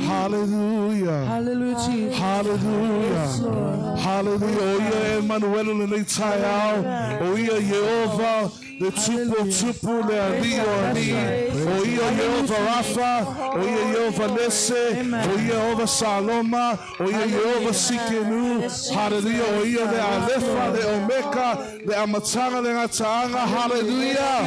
Hallelujah. Hallelujah, Jesus. Hallelujah. Hallelujah. Oya Emmanuel le Nitayao. Oya Jehovah. The tupu le Alio Ani. Oya Jehovah Rapha. Oya Jehovah Nese. Oya Jehovah Saloma. Oya Jehovah Sikenu. Hallelujah. Oya le Alefa, le Omega, le Amatanga, le Ngatanga. Hallelujah.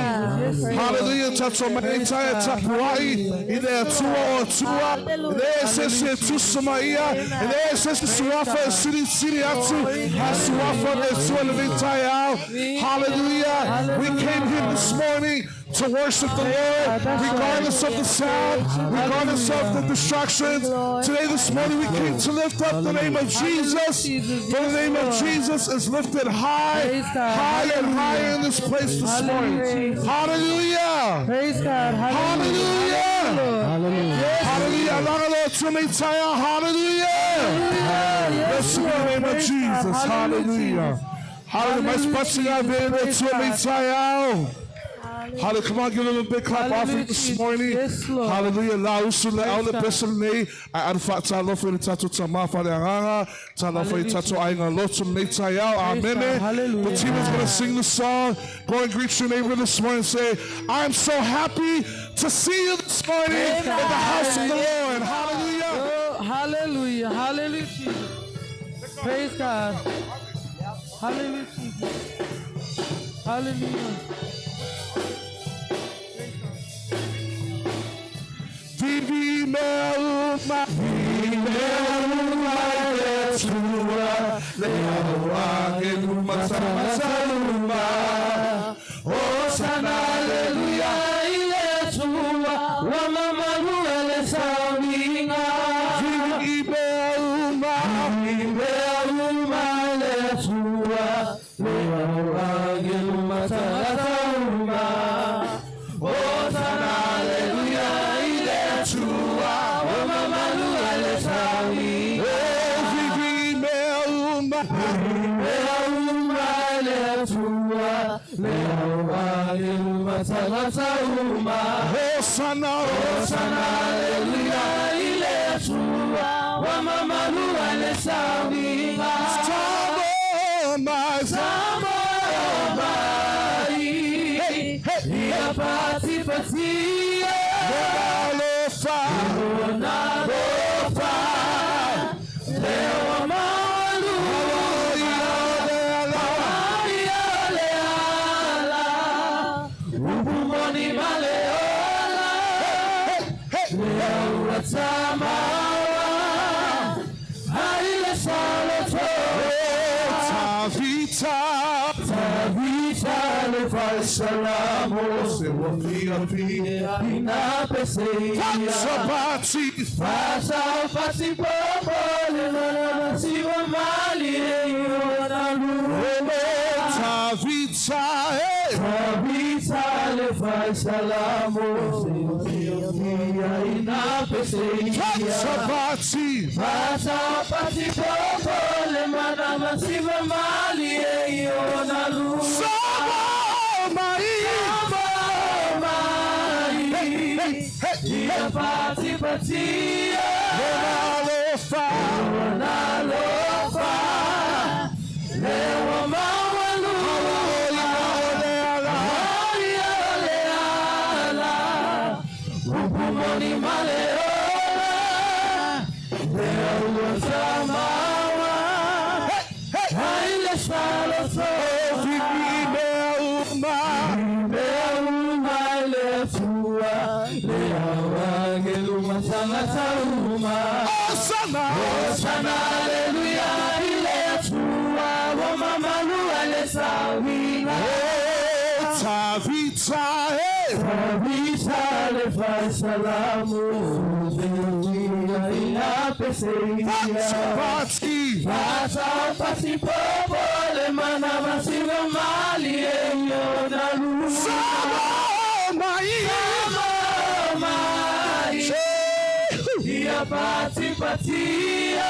Hallelujah. Tatomaitai Tapuai. Ile Atua o Tua. Ile Sese Tusumaia. Ile Sese Suafa Siri Atu. Hasuafa le Suele Vitayao. Hallelujah. We came here this morning to worship the Lord, regardless of the sound, regardless of the distractions. Today, this morning, we came to lift up the name of Jesus. For the name of Jesus is lifted high, high and high in this place this morning. Hallelujah! Praise God. Hallelujah! Hallelujah! Hallelujah! Bless the name of Jesus. Hallelujah! Hallelujah! Hallelujah. Come on, give him a big clap offering this morning. Yes, Lord. Hallelujah. La usule aule pesele I adfa ta lo fe tato tama fa le nganga ta lo fe tato ainga lotu le tayao. Amen. The team is going to sing the song. Go and greet your neighbor this morning and say, I'm so happy to see you this morning in the house of the Lord. Hallelujah. Oh, hallelujah. Hallelujah, Jesus. Praise God. Hallelujah, Jesus. Hallelujah. Vivi meuma Yeshua leawa geluma saluma Hosanna hallelujah Yeshua wa mama nuele saminga Vivi meuma Yeshua leawa geluma saluma Hosanna hallelujah Hosanna, Hosanna, hallelujah, ile Yeshua, wa mama lua le saminga. Sabo mai, ia pati patia, Ronalofa, Leo malu, Ubumoni maleola, Leo Tamawa, Haile Saloto, Tavita, le fai salamo, se wafia pia, inapeseia, Fasa pati popo, le nana siwa mali, Tavita, le fai salamo, se wafia inapeseia, Fasa pati popo, le nana siwa mali, Ia pati patia, Ronalofa, Leo mawalu, Leala, Ubumoni maleola, Leo Samawa, Haile Saloso, Hosanna, hallelujah, ile Yeshua, wa mama lua le sawina. Tavita, le fai salamu, inapeseia. Fasa pati popo, le mana masiva mali, na lua. Sama mai. patipatia.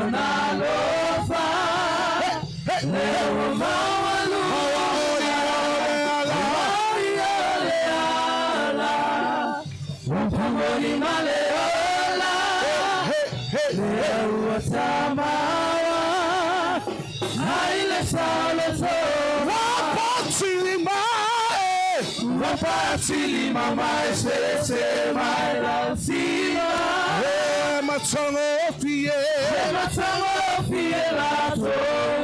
Onalofa. Leo mawalu. Wapangoni maleola. Leo watamawa. Haile saloto. Wapatili mama sese mailausia. Matangofie lato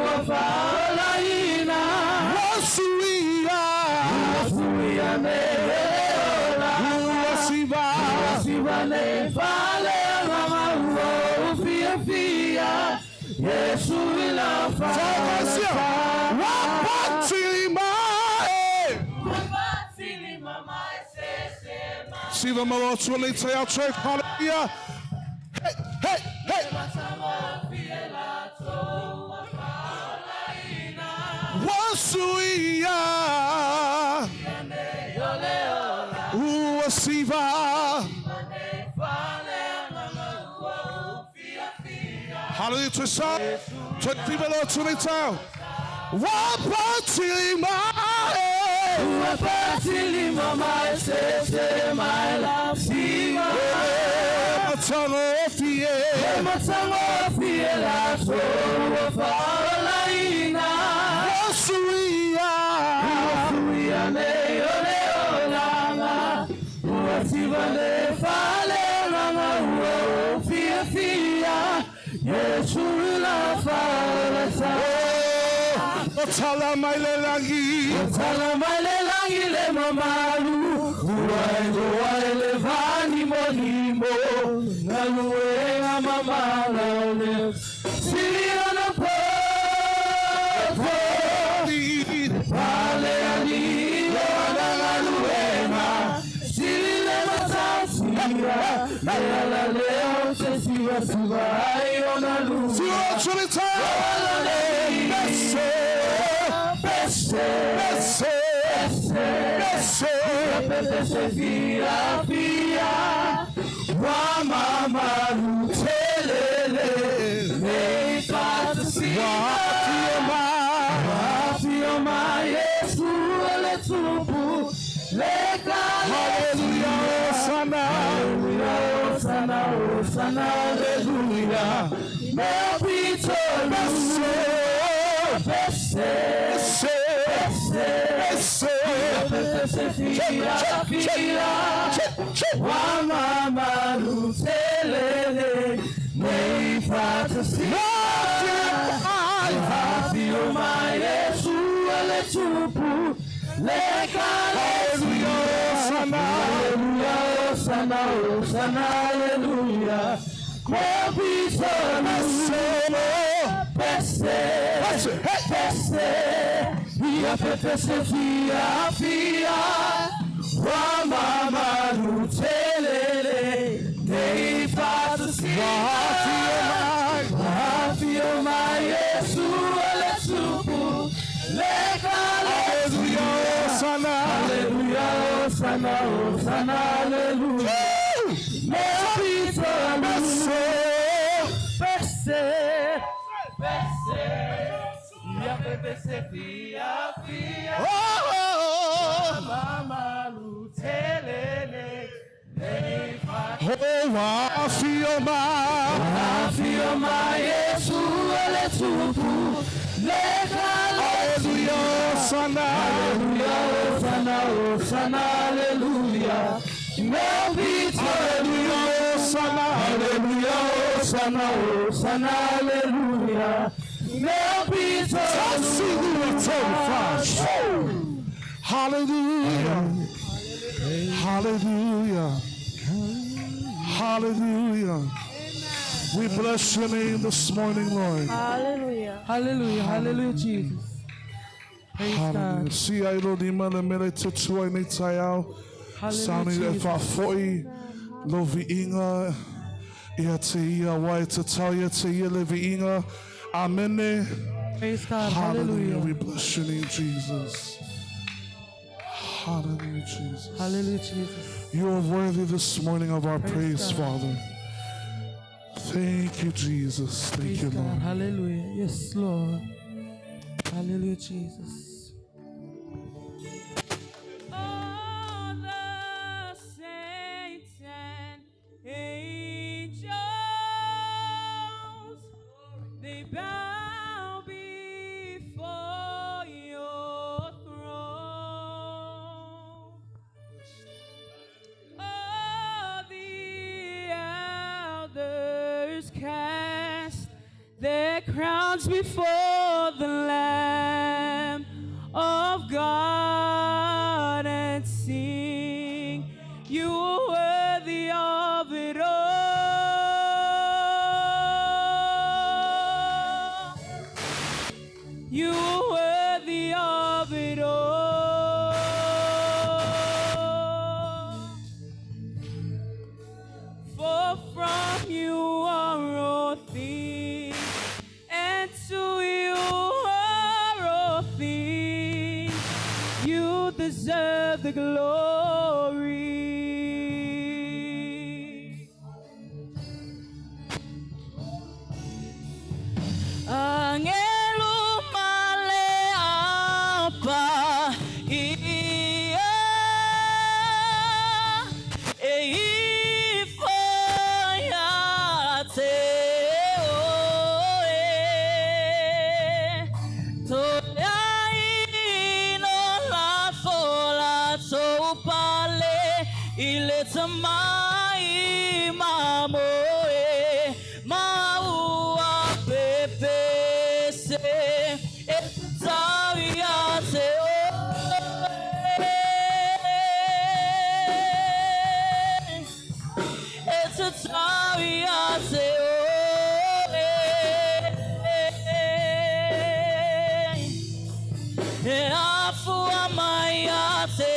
wafalaina. Wasuia meola. Wasiva nefale mama ufia. Yesu ilafala. See them all to lead to our church. Hallelujah. Hey. Wasuia. Uwasiva. Hallelujah to song. To people all to lead to. Wapatili mama sese mailausia. Matangofie lato wafalaina. Wasuia meoleolanga. Wasiva nefale mama ufia. Yesu ilafala. Otala mailelangi le mamalu. Waile vani monimo. Naluenga mamala le. Siliona po. Pale alilo na naluenga. Silile masasia. Lala leo sesiva ayona lu. Fia wa mama lutelele wafioma Yesu eletupu lekale. Hallelujah, hallelujah. Mepito wa mama lutelele neifatasia. Wafioma Yesu eletupu lekale. Hallelujah, sana hallelujah. Mepito fia wa mama lutelele neifatasia. Wafioma Yesu eletupu lekale. Hallelujah, sana hallelujah. Mepito fia mama lutelele wafioma Yesu eletupu lekale. Hallelujah, sana hallelujah. Mepito sana hallelujah. Mepito hallelujah. Hallelujah. Hallelujah. We bless your name this morning, Lord. Hallelujah. Hallelujah. Hallelujah, Jesus. Praise God. See, I don't even know to two I need to out. Sounding if I 40 Lovi Inga. Yeah, to you, why to tell you to you, Lovi Inga. Amen. Praise God. Hallelujah. Hallelujah. We bless your name, Jesus. Hallelujah, Jesus. Hallelujah, Jesus. You are worthy this morning of our praise, God. Father. Thank you, Jesus. Thank Praise you, God. Lord. Hallelujah. Yes, Lord. Hallelujah, Jesus. All the saints and angels, they bow before your throne. All the elders cast their crowns before the Lamb of God and sing, you are worthy of it all. You are worthy of it all. For from you are all things, and to you are all things. You deserve the glory. Angelum maleapa ia eifoyate oe toyaino la fola topale iletamai mamoe maua pepe se etariate etariate afua maiate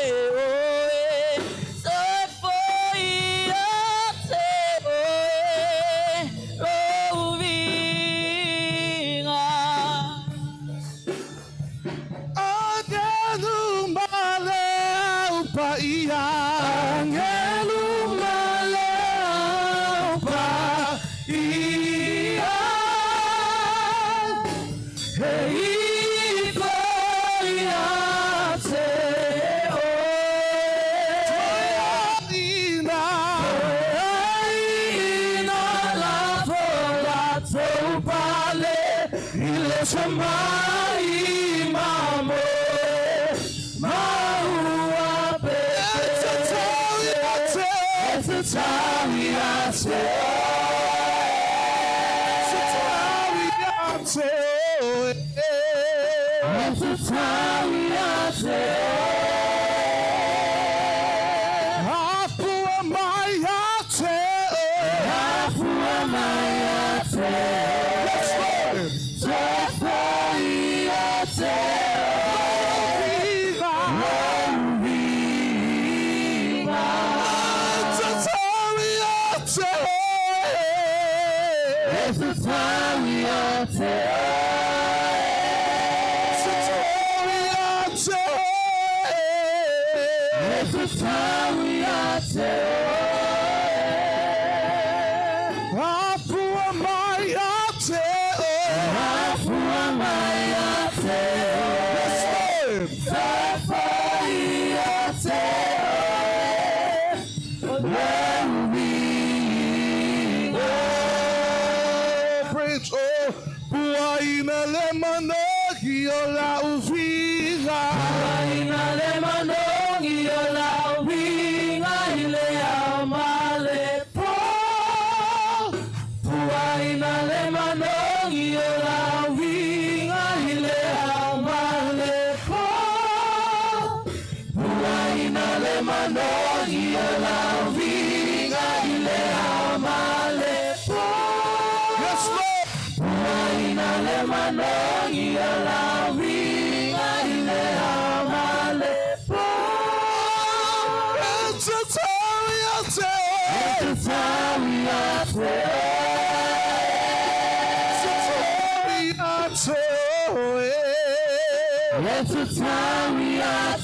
It's a time we are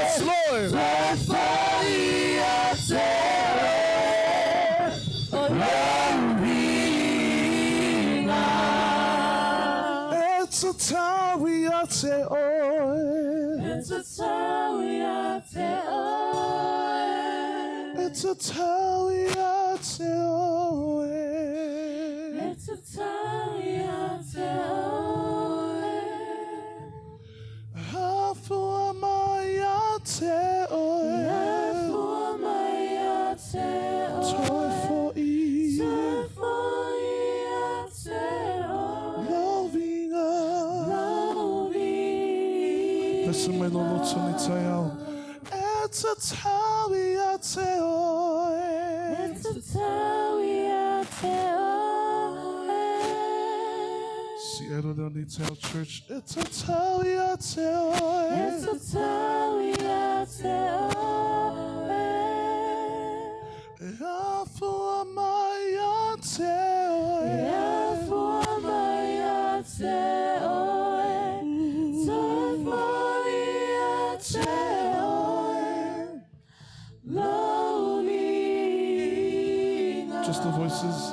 Yes, Lord. It's a time we are to It's a time we are to It's a time we are to It's a time we are to for my ate Toy for E loving us. Listen, my Lord, to me tell it's a time we are to Seattle Downey Tell Church. It's a time we are to for my just the voices.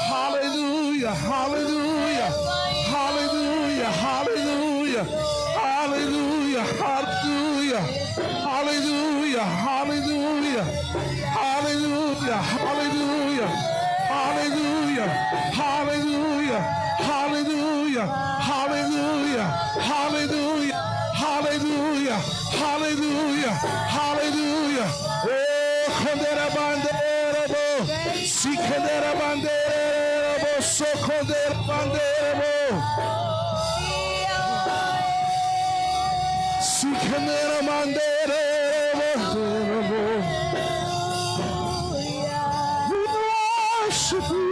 Hallelujah, hallelujah, hallelujah, hallelujah, hallelujah, hallelujah, hallelujah, hallelujah, hallelujah, hallelujah, hallelujah, hallelujah, hallelujah, hallelujah, hallelujah, hallelujah, hallelujah, hallelujah. Oh, condera bandera, si condera bandera, so condera bandera, si condera bandera, we worship you.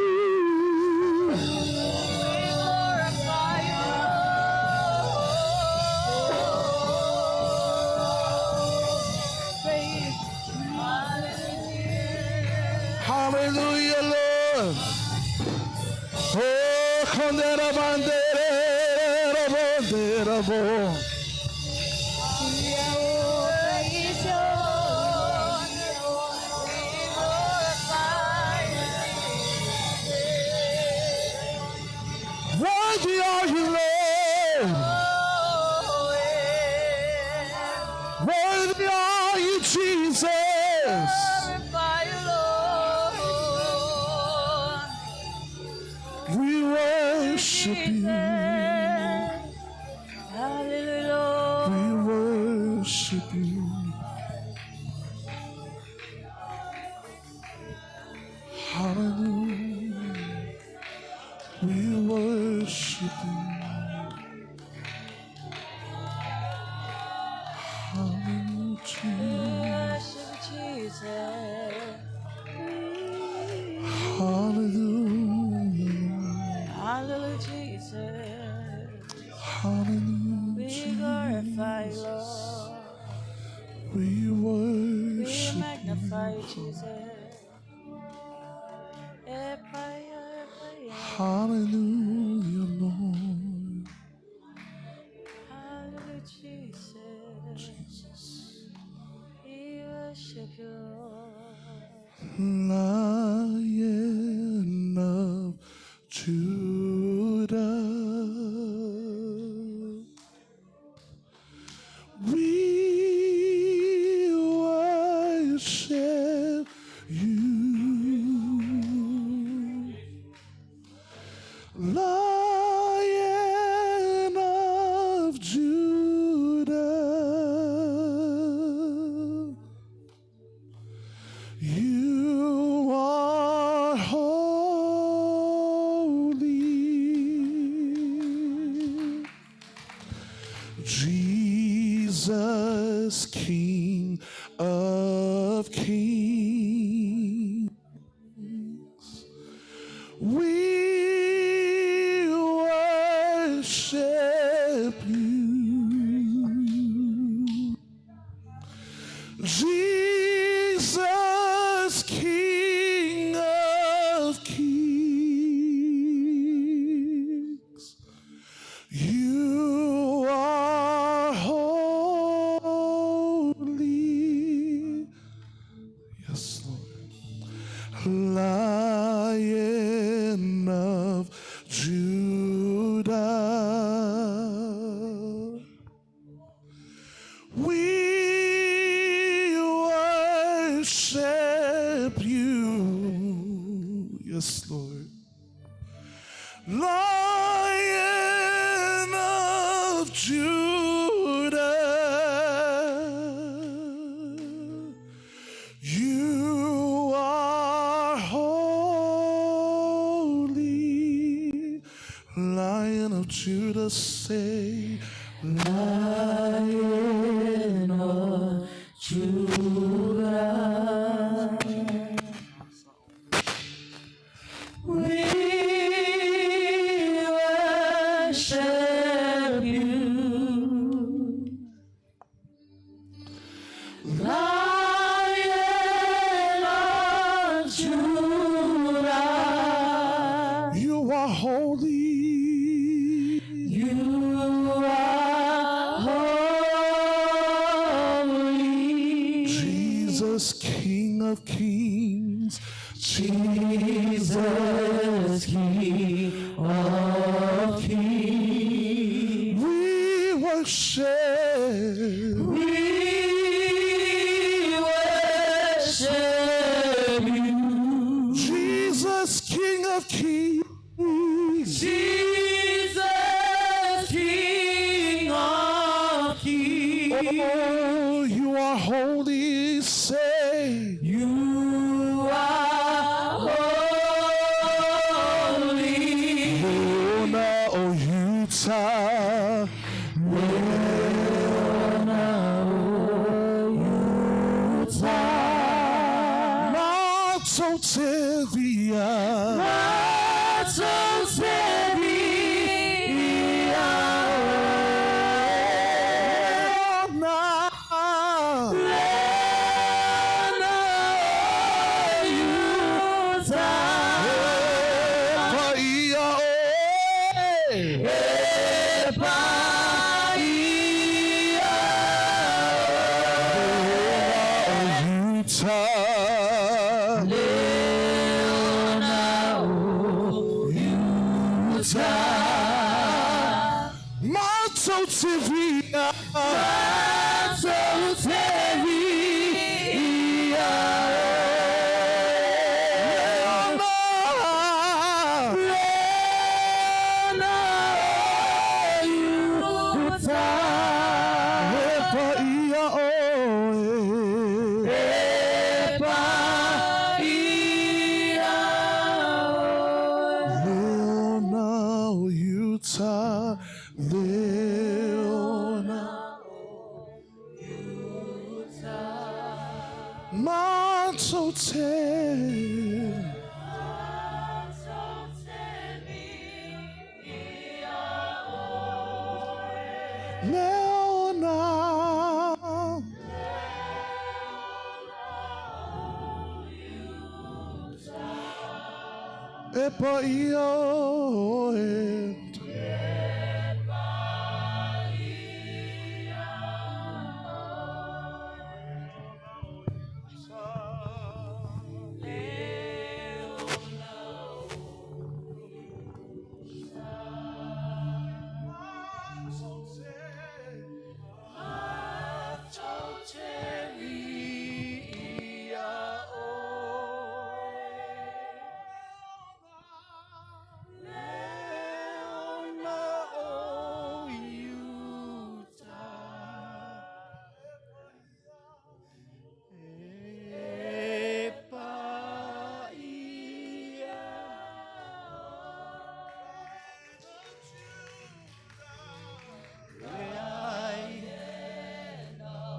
Hallelujah, Lord. Oh, condera bandera, bandera, worthy are you, Lord. Worthy are you, Jesus. We worship you. We worship you. Hallelujah. We worship you. Hallelujah. Hallelujah. Hallelujah, Jesus. Hallelujah. We glorify you, Lord. We We worship magnify you, you. Jesus. Hallelujah, Lord. Hallelujah, Jesus. We worship you, Lord. Lion of Judah, we worship you. Lion of Judah, you are holy. Jesus, King of kings, we worship you. Jesus, King of kings, you are holy. Yes, Lord. Lion of Judah, we worship you. Yes, Lord. Lion of Judah, you are holy. Lion of Judah, say, Lion of Judah, we worship you. Lion of Judah, you are holy. you are holy. Jesus, King of Kings. Jesus, King of Kings, We worship. we worship you. Jesus, King of Kings. Jesus, King of Kings, Oh, you are holy. Say, you are holy. Leona, oh Utah. Mato Tevia. Mato Tevia.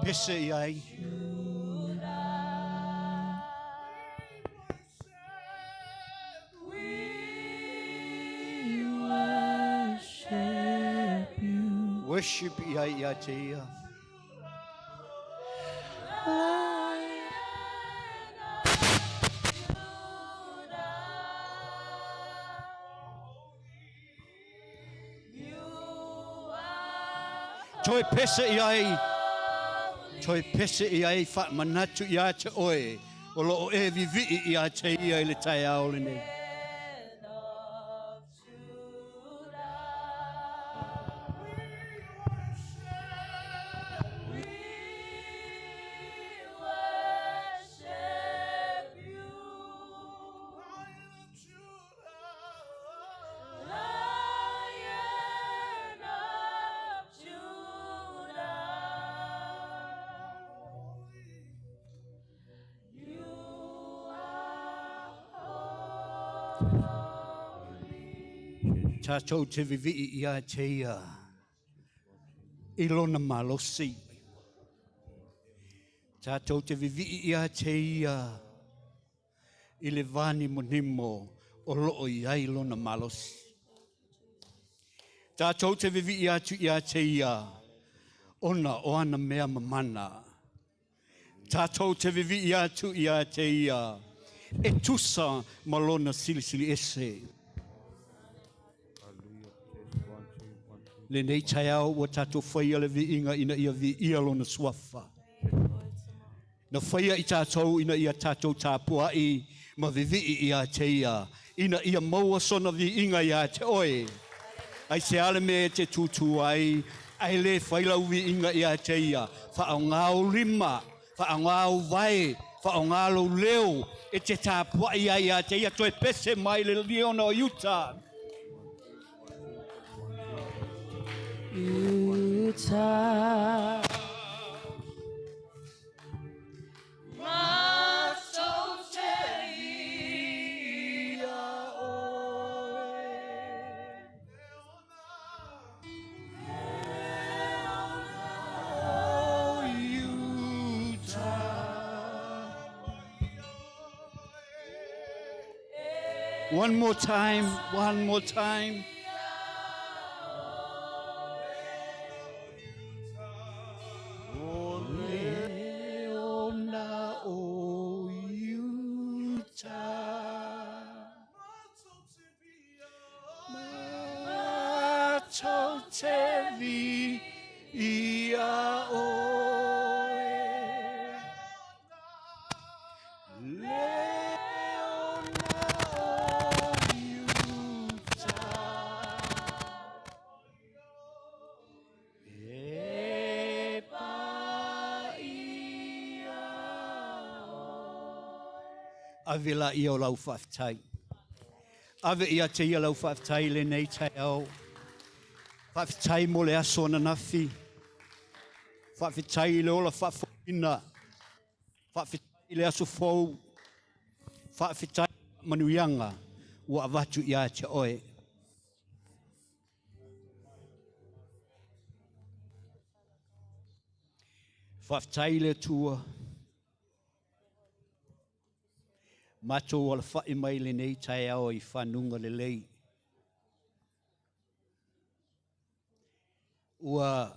Pesa ai. Worship ai ia te ia. Toi pesa ai. Toi pesa ai fa manatu ia te oe. O lo e vivi ia te ia i le tai ao le nei. Tātou te vivi ia te ia. Ilona malosi. Tātou te vivi ia te ia. I le vani monimo o loo ia ilona malosi. Tātou te vivi ia tu ia te ia. Ona o ana mea mamana. Tātou te vivi ia tu ia te ia. E tusa malona sili ese. Le nei tai au wa tātou whaia le vi inga ina ia vi ia lona suafa. Na whaia i tātou ina ia tātou tāpua i ma vivi ia te ia. Ina ia maua sona vi inga ia te oe. Ai se ale me te tutu ai. Ai le whailau vi inga ia te ia. Whaau ngāo lima. Whaau ngāo vai. Whaau ngāo leo. E te tāpua ia te ia. Toi pese mai le liona o Utah. Utah. One more time, one more time. Ave la ia o lau whaftai. Ave ia te ia lau whaftai le nei tai au. Whaftai mo le aso na nafi. Whaftai le ola whafoina. Whaftai le aso fau. Whaftai manuianga. Ua avatu ia te oe. Whaftai le tua. Mato wala whae mai le nei tai au I whanunga le lei. Ua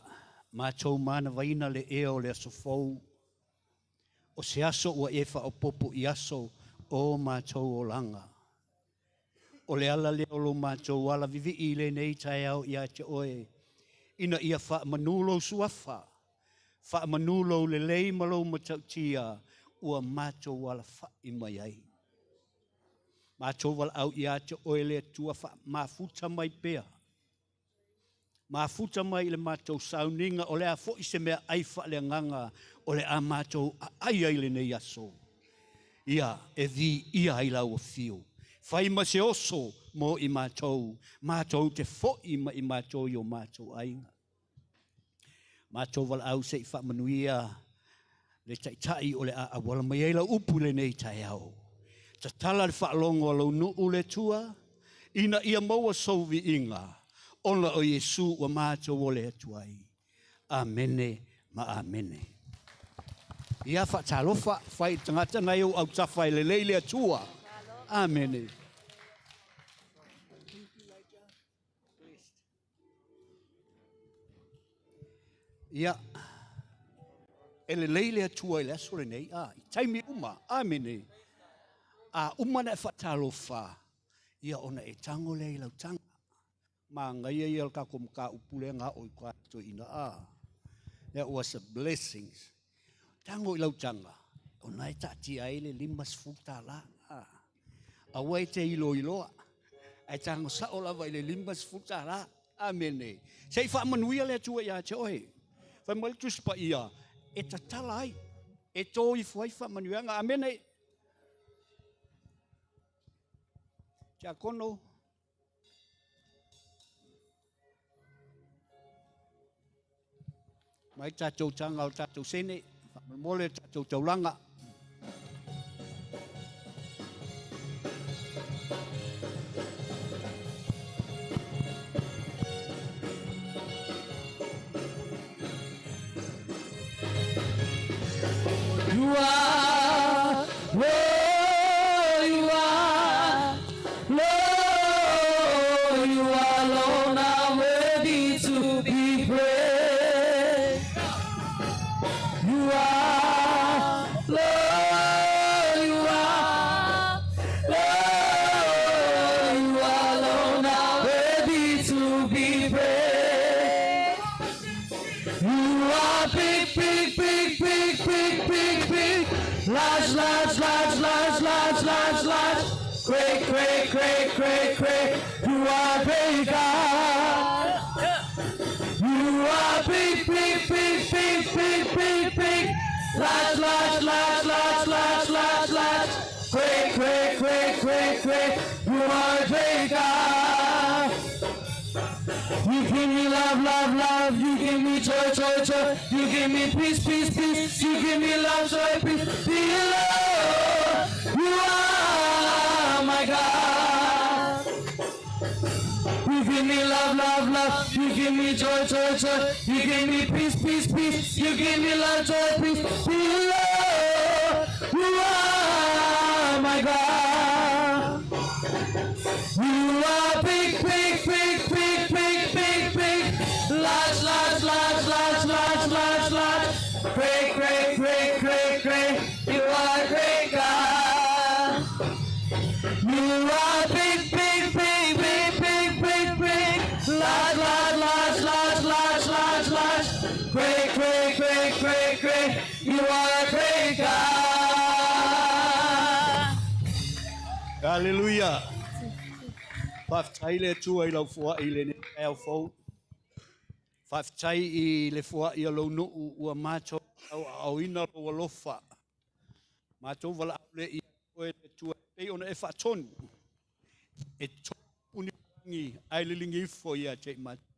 mato mana waina le eo le aso fau. O se aso ua efa o popo I aso o mato o langa. O le ala leo lo mato wala vivi I le nei tai au ia te oe. Ina ia wha manulo suafa. Wha manulo le lei malo matautia. Ua mato wala whae mai ai. Mātou wala au ia te oele tua mafuta mai pea. Mafuta mai le mātou sauninga o le a fo I se mea aifa le nganga o le a mātou ai ai le nei aso. Ia e vi ia ai lau o fio. Whai ma se oso mo I mātou. Mātou te fo I ma I mātou I o mātou ainga. Mātou wala au se I whamanuia le taitai o le a wala mai ai lau upu le nei tai au. Ta tala le whaalongo alo nuu le tua, ina ia maua souvi inga, ona o Yesu wa mātou o le atuai. Amene ma amene. Ia whaatalofa, whai tangata nai o au tawhai le leile atua. Amene. Ia, e le leile atua I le asore nei, I taimi uma, amene. A umana e whatalofa, ia ona e tango le ilau tanga. Ma ngai e il kako mka upule ngā oi kwa to ina a. That was a blessing. Tango ilau tanga. Ona e tati ai le limas futa la. Awai te ilo iloa. Ai tango sa o lava le limas futa la. Amene. Sei wha manuia le tua ia te oe. Whai malitus pa ia. E tatala ai. E tō I fuai wha manuanga. Amene. Tia kono. Mai tātou tanga o tātou sene. Mole tātou taulanga. big. You are big, big, big, big, big, big, big. Large, large, large, large, large, large, large. Great, great, great, great, great. You are big God. You are big, big, big, big, big, big, big. Large, large, large, large, large, large, large. Great, great, great, great, great. You are big God. You give me love, love, love. You give me joy, joy, joy. You give me peace, peace, peace. You give me love, joy, peace. Be love. You are my God. You give me love, love, love. You give me joy, joy, joy. You give me peace, peace, peace. You give me love, joy, peace. Be love. You are my God. You are big, big, big, big, big, big, big. Large, large, large, large, large, large, large. Great, great, great, great, great. You are great God. You are big, big, big, big, big, big, big. Large, large, large, large, large, large, large. Great, great, great, great, great. You are great God. Hallelujah. Whaftai le tua I lau fua I le ne au fau. Whaftai I le fua I lau nuu ua mātou au ina lau alofa. Mātou wala au le I koe le tua pei ona e whaatonu. E tonu ni ai le lingi ifo ia te mātou.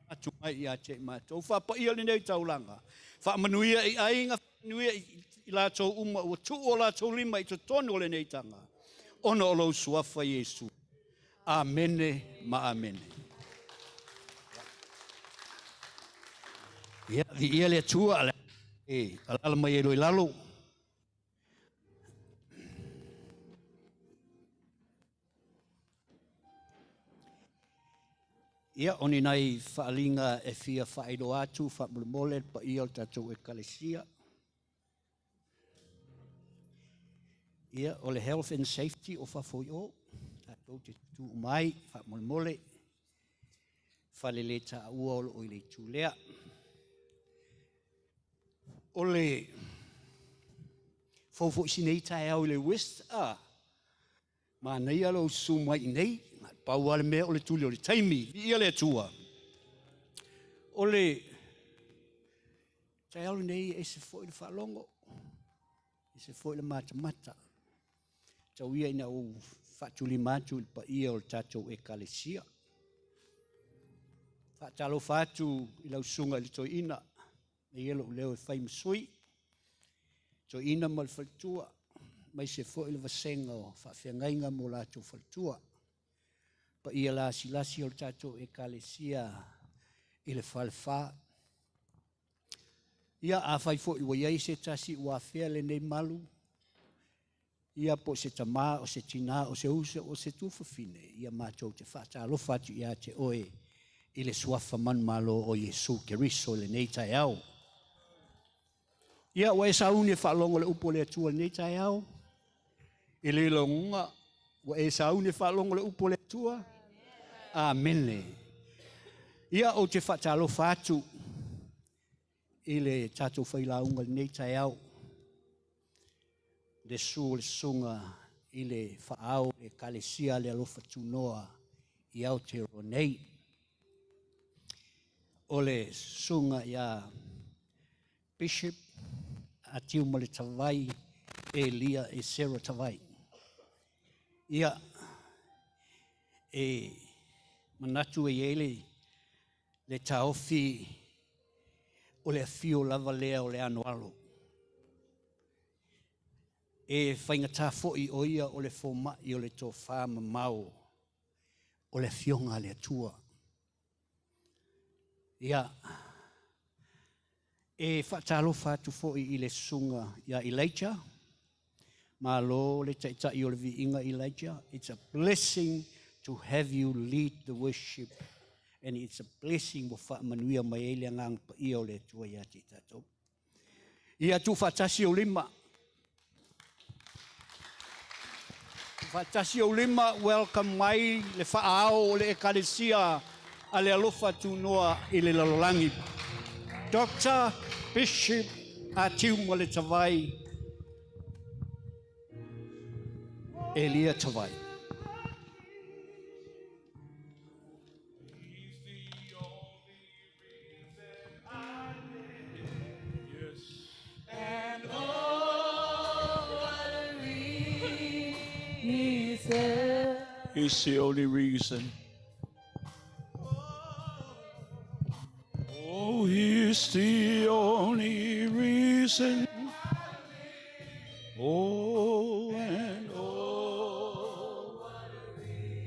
Mātou mai ia te mātou. Whapa ia le nei taulanga. Whaamanuia I ainga, whaamanuia I lātou uma ua tu o lātou lima I to tonu le nei tanga. Ona o lau suafa Yesu. Amene ma amene. Ia vi Elia tua ala ala mai e lalo. Ia oni nai faalinga e fia faaido atu fa mole pa ia tatou ekalesia. Ia ole health and safety o fa foio. Tatou te tu mai fa mole. Fa le leta ua o le tulea. Ole fofo sinei tai au le west ma nei alo sumai nei pau ale me ole tuli ole taimi ia le tua ole tai au nei e se foi le falongo e se foi le mata tau ia ina o fatuli matu pa ia o tatou ekalesia fatalo fatu I lau sunga le toina e yelo leo e fai msui to ina mal faltua mai se foi le vasenga o faafeagainga mo latou faltua pa ia lasilasi o le tatou ekalesia I le falefā ia afai foʻi ua iai se tasi ua afea lenei malu ia po se tamā o se tinā o se usa o se tufafine ia matou te faatalofa atu iā te oe I le suafa manumalo o Iesu Keriso lenei taeao ia ua e sauni e whaalongo le upo le atua nei tai au. I le longa, ua e sauni e whaalongo le upo le atua. Amene. Ia o te whaatalo whātu I le tātou whailaunga nei tai au. Le su le sunga I le whaau le kalesia le alofa tunoa I Aotearoa. O le sunga ia Bishop Atiu Elia Tavai Elia e Sarah Tavai. Ia e manatu e ele le taofi o le afio lava lea o le anualo. E whaingata fo'i o ia o le fomai o le tōwha mamau o le fionga le atua. Ia e whaatalo whātu fo'i I le sunga ia Elijah. Ma lo le taitai o le viinga Elijah. It's a blessing to have you lead the worship. And it's a blessing wa whaamanuia mai e le ngang pa ia o le tua ia te tatou. Ia tu whaatasi o lima. Whaatasi o lima, welcome mai le whaao o le ekalesia a le alofa tu noa i le lalolangi. Dr. Bishop a tiu mo le Tavai, Elia Tavai. He's the only reason. Oh, he's the only reason. Oh, and oh, what a reason.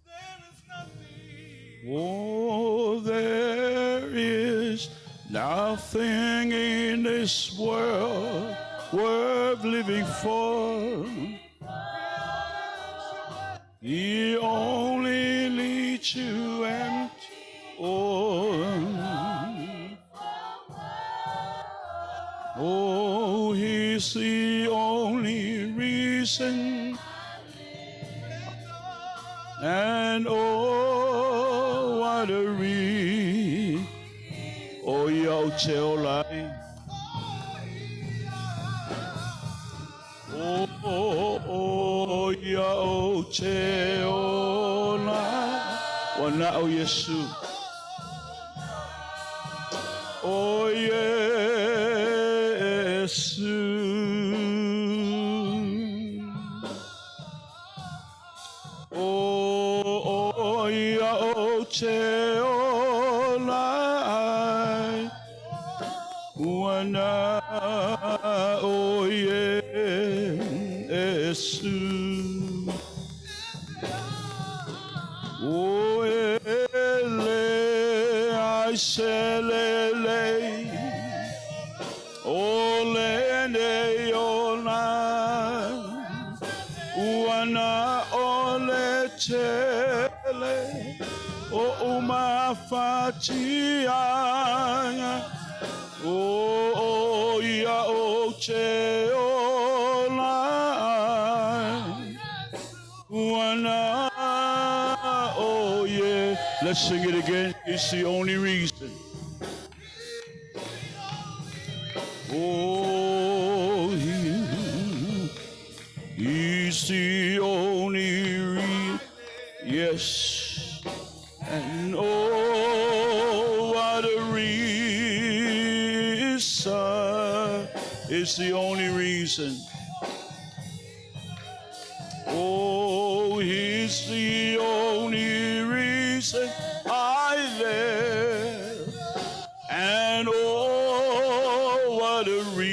There is nothing. Oh, there is nothing in this world worth living for. He only leads you empty. Oh, he's the only reason. And oh, what a reason. Oh, yo, Cheolai. Oh, ya Cheona, wana o Yesu. Oh, Yesu. Oh, ya Cheona, wana o Yesu. Oh, ele ai selele, ole ne ona, uana ole tele, o uma fatia, oh ya o che ona, uana. Let's sing it again. It's the only reason. Oh, he's the only reason. Yes. And oh, what a reason. It's the only reason. Oh, he's the only reason I live, and oh, what a reason.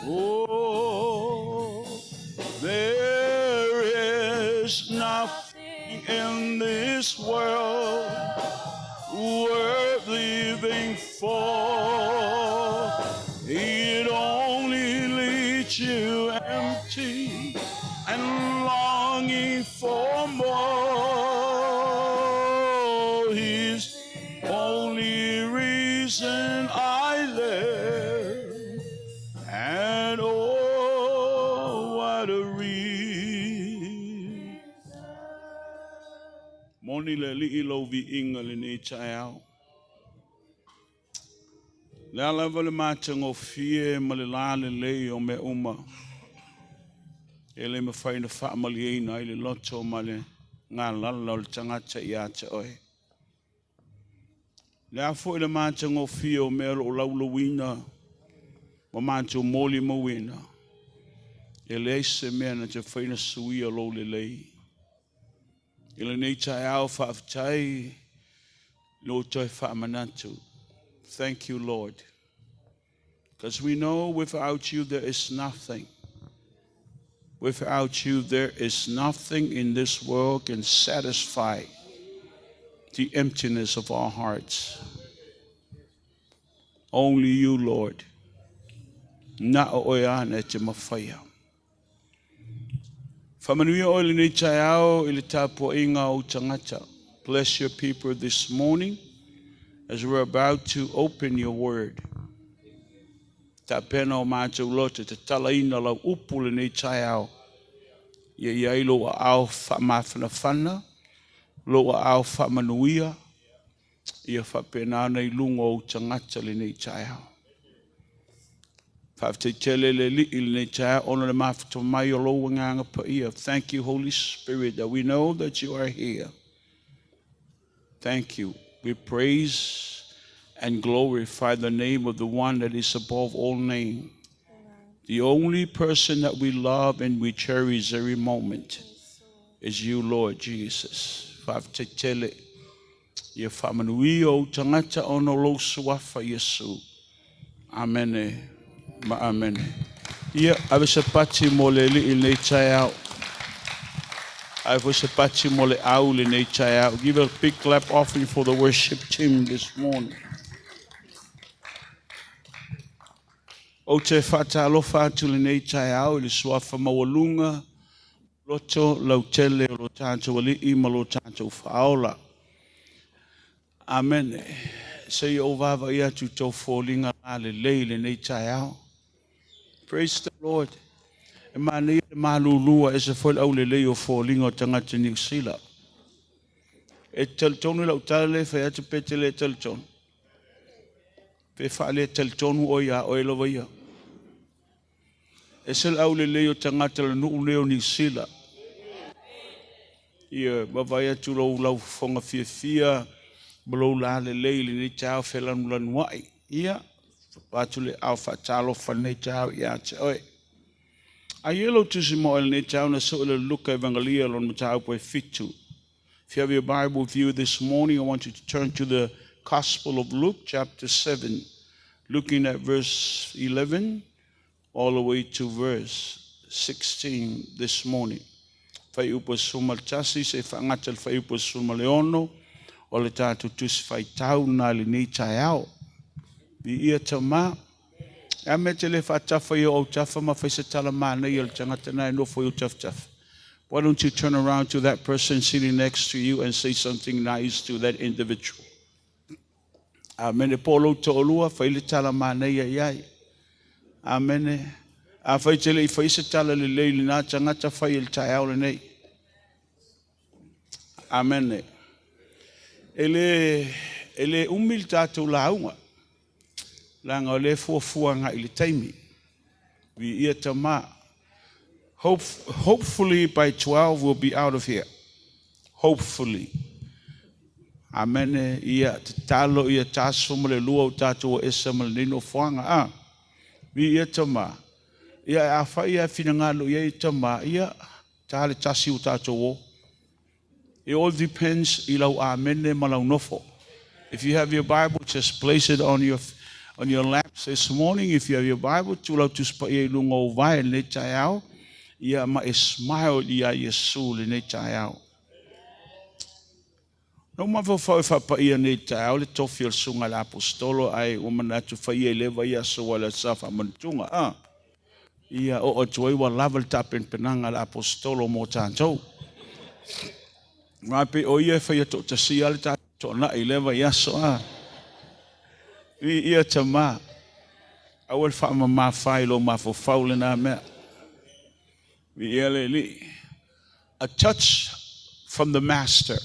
Oh, there is nothing in this world worth living for. It only leaves you empty and longing for more. He's the only reason I live, and oh, what a reason. Moni le li ilo vi inga le ne chai. Le ala vale mātango fie ma le la le lei o me uma. E le me whaina wha mali eina i le loto ma le ngā lala o le tangata I a te oe. Le a fo I le mātango fie o me o laulawina ma mātango moli mawina. E le eise mea na te whaina sui o lo le lei. E le nei tai au wha aftai lo toi wha manatu. Thank you, Lord. Because we know without you there is nothing. Without you there is nothing in this world can satisfy the emptiness of our hearts. Only you, Lord. Na oya te mawhaia. Whamanuia o le ni tai au I le tapo inga o tangata. Bless your people this morning as we're about to open your word. Ta pena o mātou lote te talaina lau upu le ni tai au. Ia lo au whamawhanawhana, lo au whamanuia, ia whapena nei lungo o tangata le nei tai hao. Whaftetele le li il nei tai hao, ono le mawhito mai o lo nganga pa ia. Thank you, Holy Spirit, that we know that you are here. Thank you. We praise and glorify the name of the one that is above all name. The only person that we love and we cherish every moment is you, Lord Jesus. Whaftetele. Ia whamanui o tangata ono lo suafa Yesu. Amen. Ma amen. Ia avese pati mo le li il nei tai au. Avese pati mo le au le nei tai au. Give a big clap offering for the worship team this morning. O te whatalofa atu le nei tai au le suafa mawalunga. Loto lau tele o lo tātou ali I ma lo tātou whaola. Amen. Say over ia tu tau fōlinga le leile nei tai au. Praise the Lord. E mani e malulua e se foi au le lei o fōlinga o tangata New Zealand. E teltonu lau tale whai atu pete le teltonu. Pe whaale teltonu o ia o e lova ia. E sel au le lei o tangata le nuu leo New Zealand. Ia mawai atu lau whonga fia Blo la le leile ni tau felan lan wai. Ia watu le au fatalo fa ni tau ia te oi. A yellow to simo el ni tau na so le Luke Evangelist on tau po fitu. If you have your Bible with you this morning, I want you to turn to the Gospel of Luke chapter 7, looking at verse 11 all the way to verse 16 this morning. Fai upo sumal tasi se fangatel fai upo sumal leono. O le tātou tusi whai tau nā le nei tai au. I ia tama. A me te le whatafa I o tafa ma whai se tala mana I o le tangata nai no fo I o taf. Why don't you turn around to that person sitting next to you and say something nice to that individual. Amen. Polo to olua whai le tala mana ia iai. Amen. A whai te le I whai se tala le leili nā tangata whai le tai au le nei. Amen. Ele umil tātou launga. Langa o le fuafuanga I le taimi. We ia tama. Hopefully by 12 we'll be out of here. Hopefully. Amen. Ia te talo ia tāso male lua o tātou o esa male nino fuanga. We ia tama. Ia a whai a finangalo ia I tama. Ia tāle tasi o tātou o. It all depends ilau amene malau nofo. If you have your Bible, just place it on your laps this morning. If you have your Bible, tulau tu spa ia lungo vai le tai au. Ia ma smile ia Yesu le tai au. No ma fa pa ia le tai au le tofi sunga la apostolo ai o manatu fa ia leva ia so wala safa mantunga. Ia o toi wa level tapen penanga la apostolo mo tanto. Rapi o ia whai ato ta siale ta to na I lewa yaso ia tama. Awal wha ma whai lo ma fo faule na mea. Ia le li. A touch from the Master.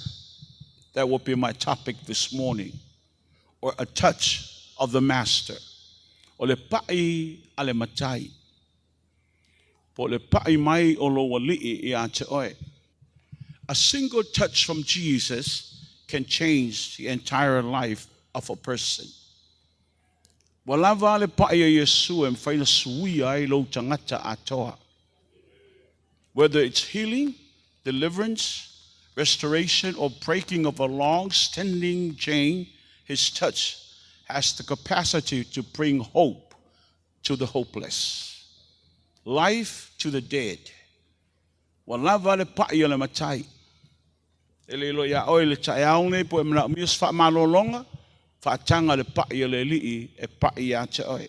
That will be my topic this morning. Or a touch of the Master. O le pai ale matai. Po le pai mai o lo wali I te oe. A single touch from Jesus can change the entire life of a person. Wala vale pa ia Yesu em whaina sui ai lo tangata atoa. Whether it's healing, deliverance, restoration, or breaking of a long-standing chain, his touch has the capacity to bring hope to the hopeless, life to the dead. Wala vale pa ia le matai. Ele lo ya oile tai aune po emna mius fa malolonga fa tanga le pa ia le li e pa ia te oi.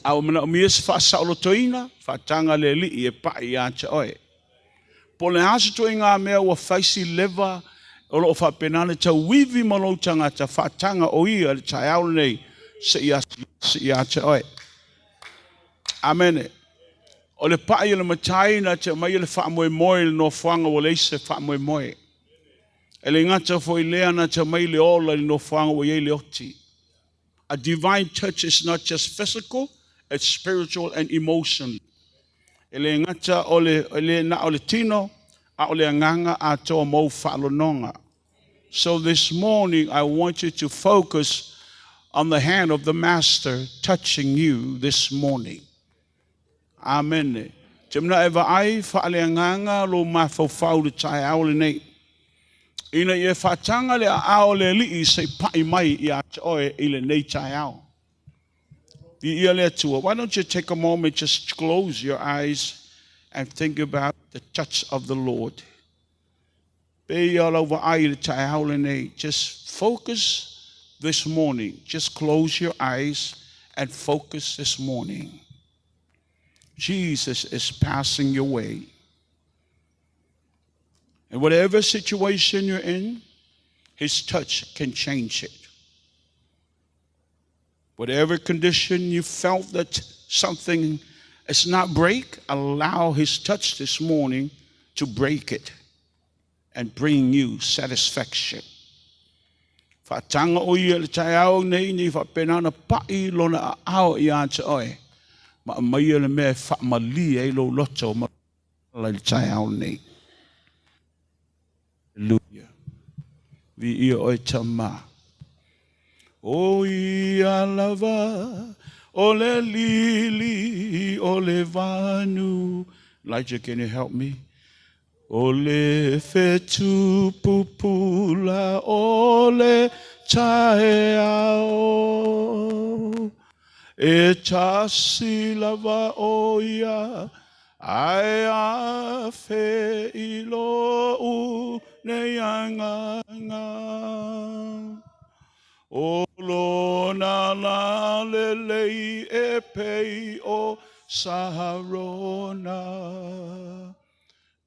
Au mna mius fa saulotoina fa tanga le li e pa ia te oi. Po le asu to inga mea wa faisi leva o lo fa penane ta wivi malo tanga ta fa tanga o ia le tai aune se ia te oi. Amen. O le pa'i le matai na te mai le wha moe moe le no whanga o le se wha moe moe. E le ngata fo i lea na te mai le ola le no whanga o le oti. A divine touch is not just physical, it's spiritual and emotional. Ele ngata ole na ole tino a ole nganga a to mo whalononga. So this morning I want you to focus on the hand of the Master touching you this morning. Amen. Timna eva ai whaale nganga lo mawhau le tai aole nei. Ina ye whatanga le aole li I se pai mai I a oe I le nei tai ao. Why don't you take a moment, just close your eyes and think about the touch of the Lord. Just focus this morning. Just close your eyes and focus this morning. Jesus is passing your way. And whatever situation you're in, his touch can change it. Whatever condition you felt that something is not break, allow his touch this morning to break it and bring you satisfaction. Fatanga o ia le tai au nei ni fa penana pai lona ao I ante oe. Ma mai le me fa mali e lo loto ma le tai au nei. Hallelujah. Vi ia oe tama. O ia lava, o le lili, o le vanu. Elijah, can you help me? O le fetu pupula, o le taeao. E tasi lava o ia, ai a fe ilo u ne anganga. O lona la lelei e pei o saharona.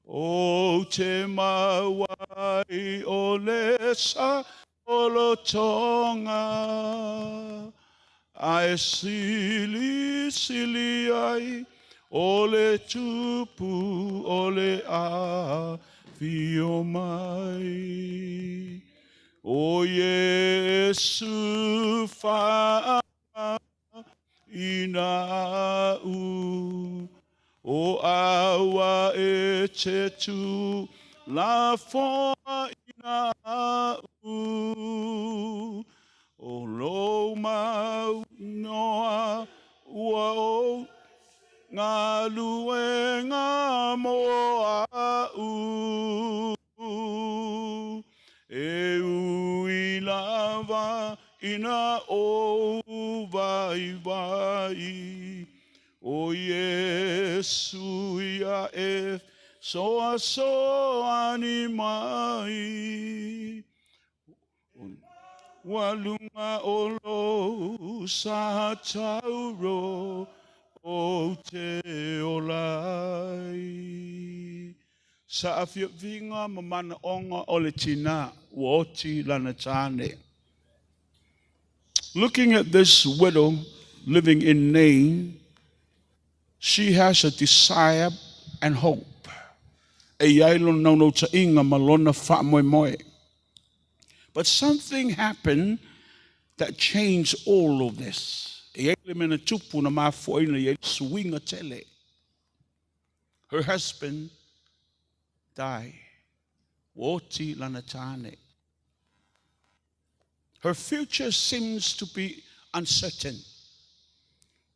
O te mawai o le sa o lo tonga. Ai sili sili ai o le tupu o le a fio mai. O Yesu fa ina u o awa e te tu la fo ina u o lo mau noa ua o ngā luenga moa u e ui lava ina o vai vai o Yesu ia e soa soa ni mai walunga o lo sa tauro o te olai. Sa afia vinga mamana onga o le tina uoti lana tane. Looking at this widow living in Nain, she has a desire and hope. E yailo no ta inga malona fa moe moe. But something happened that changed all of this. E yailo mena tupu na mafo ina yailo suinga tele. Her husband died. Woti lanatane. Her future seems to be uncertain.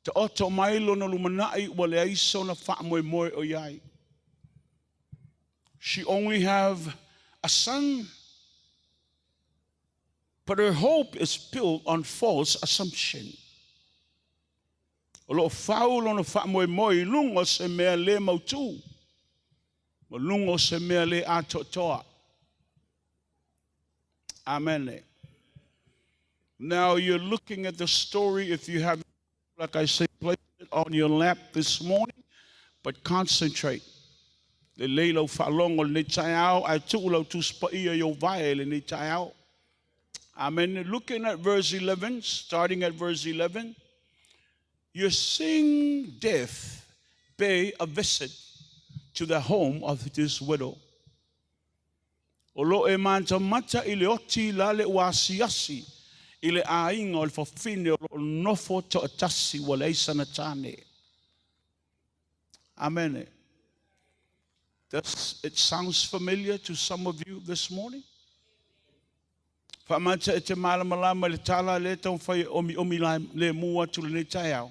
Te oto mailo na lumanai wale aiso na fa moe moe o yai. She only have a son, but her hope is built on false assumption. O lo faulo na fa moe moe lungo se mea le mautu. Mo lungo se mea le atotoa. Amen. Now you're looking at the story. If you have, like I say, place it on your lap this morning, but concentrate. Le leilo falongo le tayao ai tulo tu spaia yo vai le tayao. Amen. Looking at verse 11, starting at verse 11, you're seeing death pay a visit to the home of this widow. O lo e manta mata i le oti la le wasiasi i le ainga o le fafine o lo nofo to atasi wa le isana tane. Amen. Does it sounds familiar to some of you this morning? Famata e te malamalama le tala le tau fai omi le mua tu le tai au.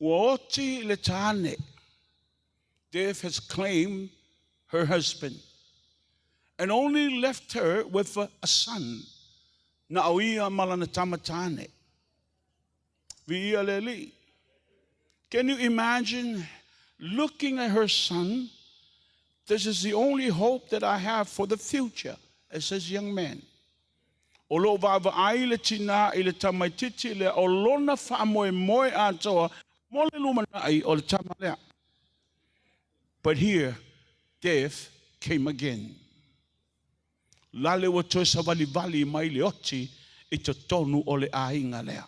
Ua oti le tane. Death has claimed her husband and only left her with a son. Na oia malana tamatane. Vi ia leli. Can you imagine looking at her son? This is the only hope that I have for the future as this young man. O lo vava ai le tina i le tamaititi le o lona whaamoe moe atoa mo le lumana ai o le tamalea. But here, death came again. Lale wa toe sa vali mai le oti i te tonu o le ainga lea.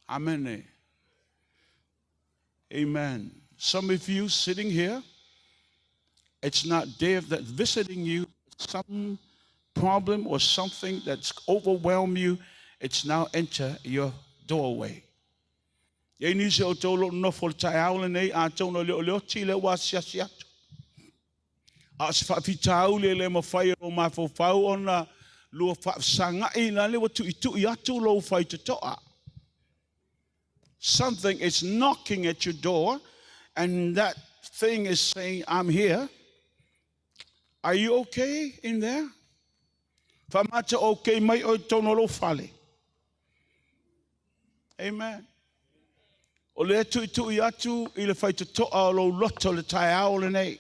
Amen. Amen. Some of you sitting here, it's not death that's visiting you. Some problem or something that's overwhelmed you, it's now enter your doorway. Ye ni se o tolo no fol tai aule nei a tono le tile wa sia. As fa fitau le mo fai o ma fo fau ona lu fa sanga ina le tu atu lo fai to toa. Something is knocking at your door and that thing is saying, I'm here. Are you okay in there? Famata okay mai o tono lo fale. Amen. O le tu atu I le fai to toa lo loto le tai aole nei.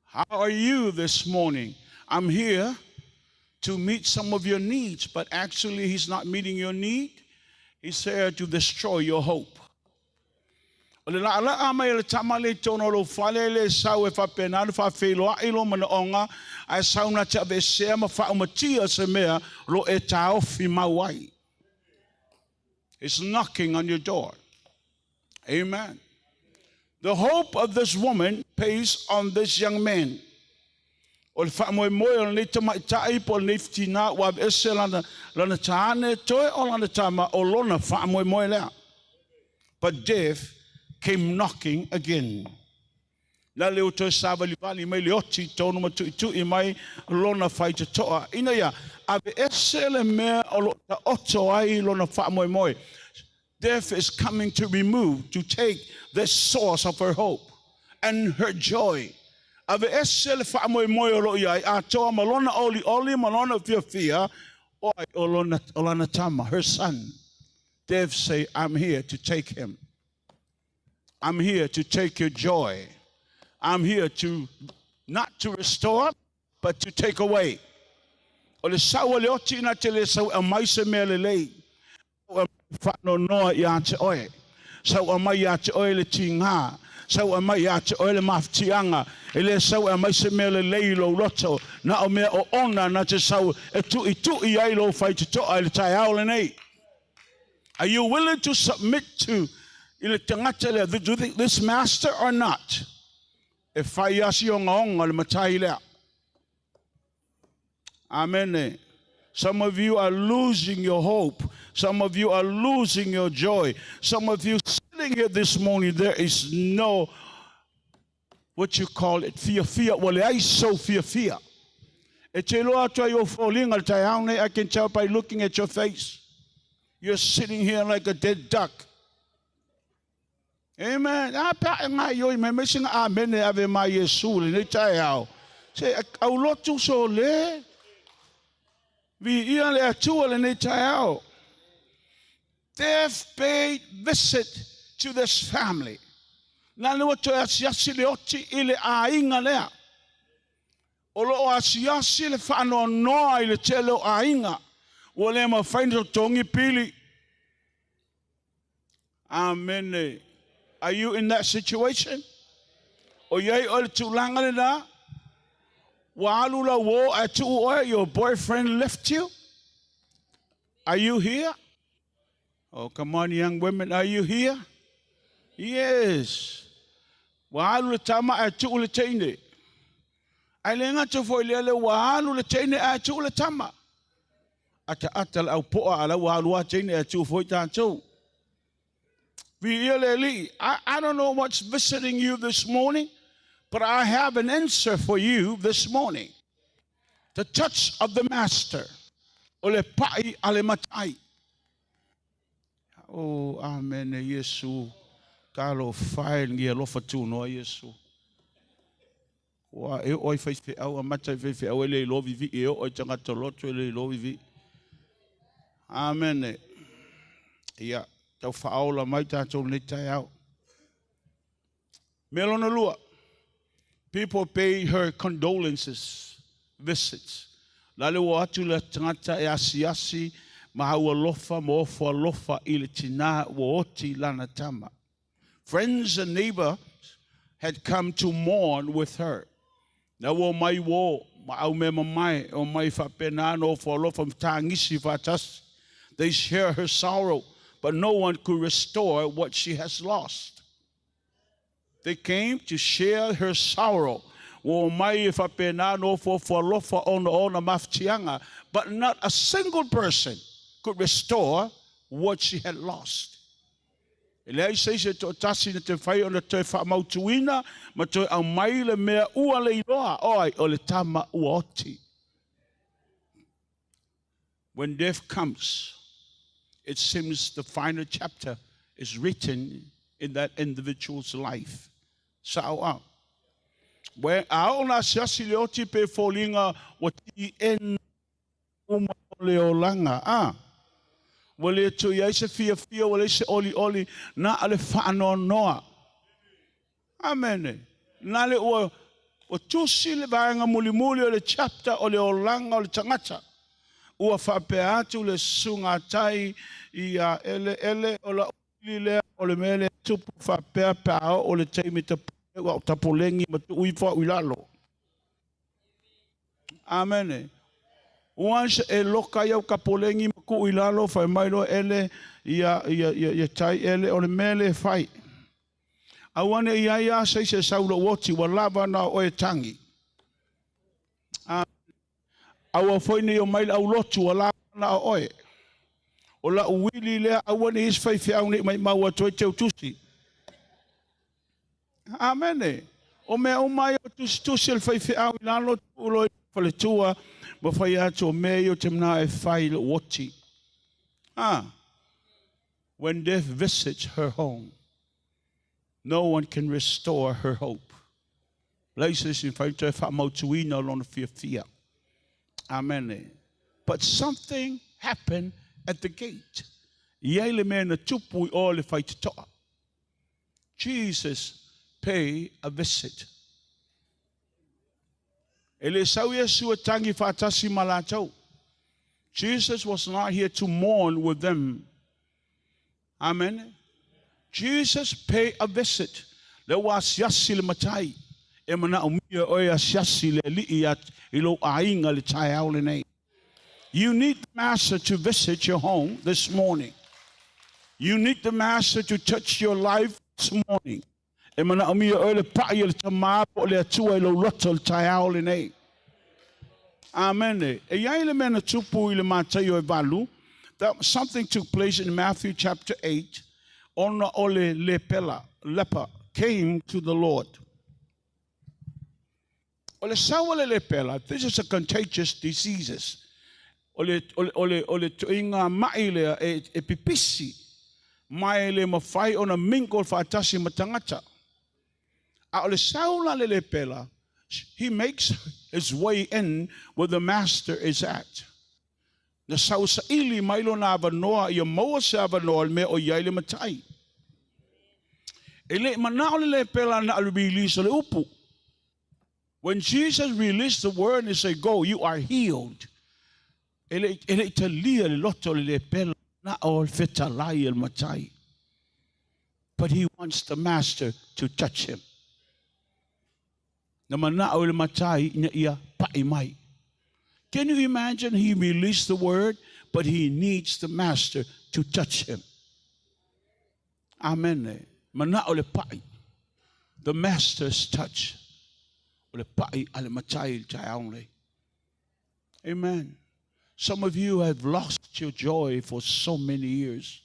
How are you this morning? I'm here to meet some of your needs, but actually he's not meeting your need. He's here to destroy your hope. O le la ama le tamale tono lo fale le sau e fa penal fa felo a ilo mana onga ai sauna te ave se ma fa umatia se mea lo e tau fi mawai. It's knocking on your door. Amen. The hope of this woman pays on this young man. O le fa moe o le tama tai po le fitina wa ese lana tane toe o lana tama o lona fa moe lea. But death came knocking again. La leo to savali vali mai le oti tonu matu I mai lona fai te toa. Ina ya ave ese le mea o lo ta oto ai lona fa moe. Death is coming to remove, to take the source of her hope and her joy. Ave ese le fa moe o lo ia a toa malona oli malona fia o lona tama, her son. Death say, I'm here to take him. I'm here to take your joy. I'm here to not to restore, but to take away. O le sawa le oti na te le sau a mai se mea le lei. O fa no noa ia te oe. Sau a mai ia te oe le tinga. Sau a mai ia te oe le maftianga. E le sau a mai se mea le lei lo loto. Na o mea o ona na te sau e tu I ai lo fai te toa le tai aole nei. Are you willing to submit to this master or not? If fai asi o ngaonga le matai lea. Amen. Some of you are losing your hope. Some of you are losing your joy. Some of you sitting here this morning, there is no, what you call it, fear. Well, I so fear. I can tell by looking at your face. You're sitting here like a dead duck. Amen. You're missing amen ave ma Yesu le tai au. Say au lotu so le. Vi ia le atua le tai au. Death paid visit to this family. Na le to asiasi le oti ile ainga lea. O lo asiasi le fa no noa ile telo ainga. O le ma faino tongi pili. Amen. Are you in that situation? O yai o le tulanga le na? Wa alula wo atu o your boyfriend left you? Are you here? Oh, come on, young women, are you here? Yes. Wa'alu le tama a tu'u le teine. Ai le ngata fo le wa'alu le teine a tu'u le tama. Ata au po'a ala wa'alu a teine a tu'u fo tātou. I don't know what's visiting you this morning, but I have an answer for you this morning. The touch of the Master. Ole pa'i ale matai. Oh, amen, Yesu. Kalo fai ngia lofa tu no Yesu. Wa e oi fai fe au matai fe au le lo vivi e oi tanga toloto le lo vivi. Amen. Ya, tau faola mai tātou nei tai au. Melona lua. People pay her condolences, visits. Lale wa atu le tangata e asiasi, mahaua lofa, moofo lofa i le tina wa oti lana tama. Friends and neighbors had come to mourn with her. Na wo mai wo, ma'au me mai, o mai whapena no for lofa mtangisi fatas. They share her sorrow, but no one could restore what she has lost. They came to share her sorrow. Wo mai whapena no for lofa ona maftianga, but not a single person could restore what she had lost. Elia says to tasi na te whai ona te whamautuina, ma te au mai le mea ua le iloa, oi o le tama ua oti. When death comes, it seems the final chapter is written in that individual's life. Sa'oa. When aona siasi le oti pe fōlinga wa ti en uma le o langa, wale tu ia se fia wale se oli na ale whaano noa. Amen. Na le o tusi le vaenga muli o le chapter o le olanga o le tangata. Ua whapea atu le sunga tai ia ele o la uli le o le mele tupu whapea pao o le teimi o tapolengi ma tu uifa uilalo. Amen. Once e loka iau kapolengi maku ilalo fai mailo ele ia tai ele o le mele fai. Awane ia sei se saulo woti wa lava na o e tangi. Awa foine o maila au lotu wa lava na o e. O la uwili lea awane is fai fiaune mai maua toi te utusi. Amene. O mea umai o tusi el fai fiaune lalo ulo fale tua. When death visits her home, no one can restore her hope. Amen. But something happened at the gate. Jesus paid a visit. Jesus was not here to mourn with them. Amen. Jesus paid a visit. There was yasil matai. You need the Master to visit your home this morning. You need the Master to touch your life this morning. Amen. That something took place in Matthew chapter 8. Leper came to the Lord. This is a contagious disease. He makes his way in where the Master is at. Na sausa ili mailo na avanoa ia moa se avanoa me o yaile matai. Ele manao le pela na release le upu. When Jesus released the word and said, "Go, you are healed." Ele italia le loto le pela na o fetalai el matai. But he wants the Master to touch him. Can you imagine he released the word, but he needs the Master to touch him? Amen. Mana ole pai. The master's touch. Ole pai ale matai only. Amen. Some of you have lost your joy for so many years.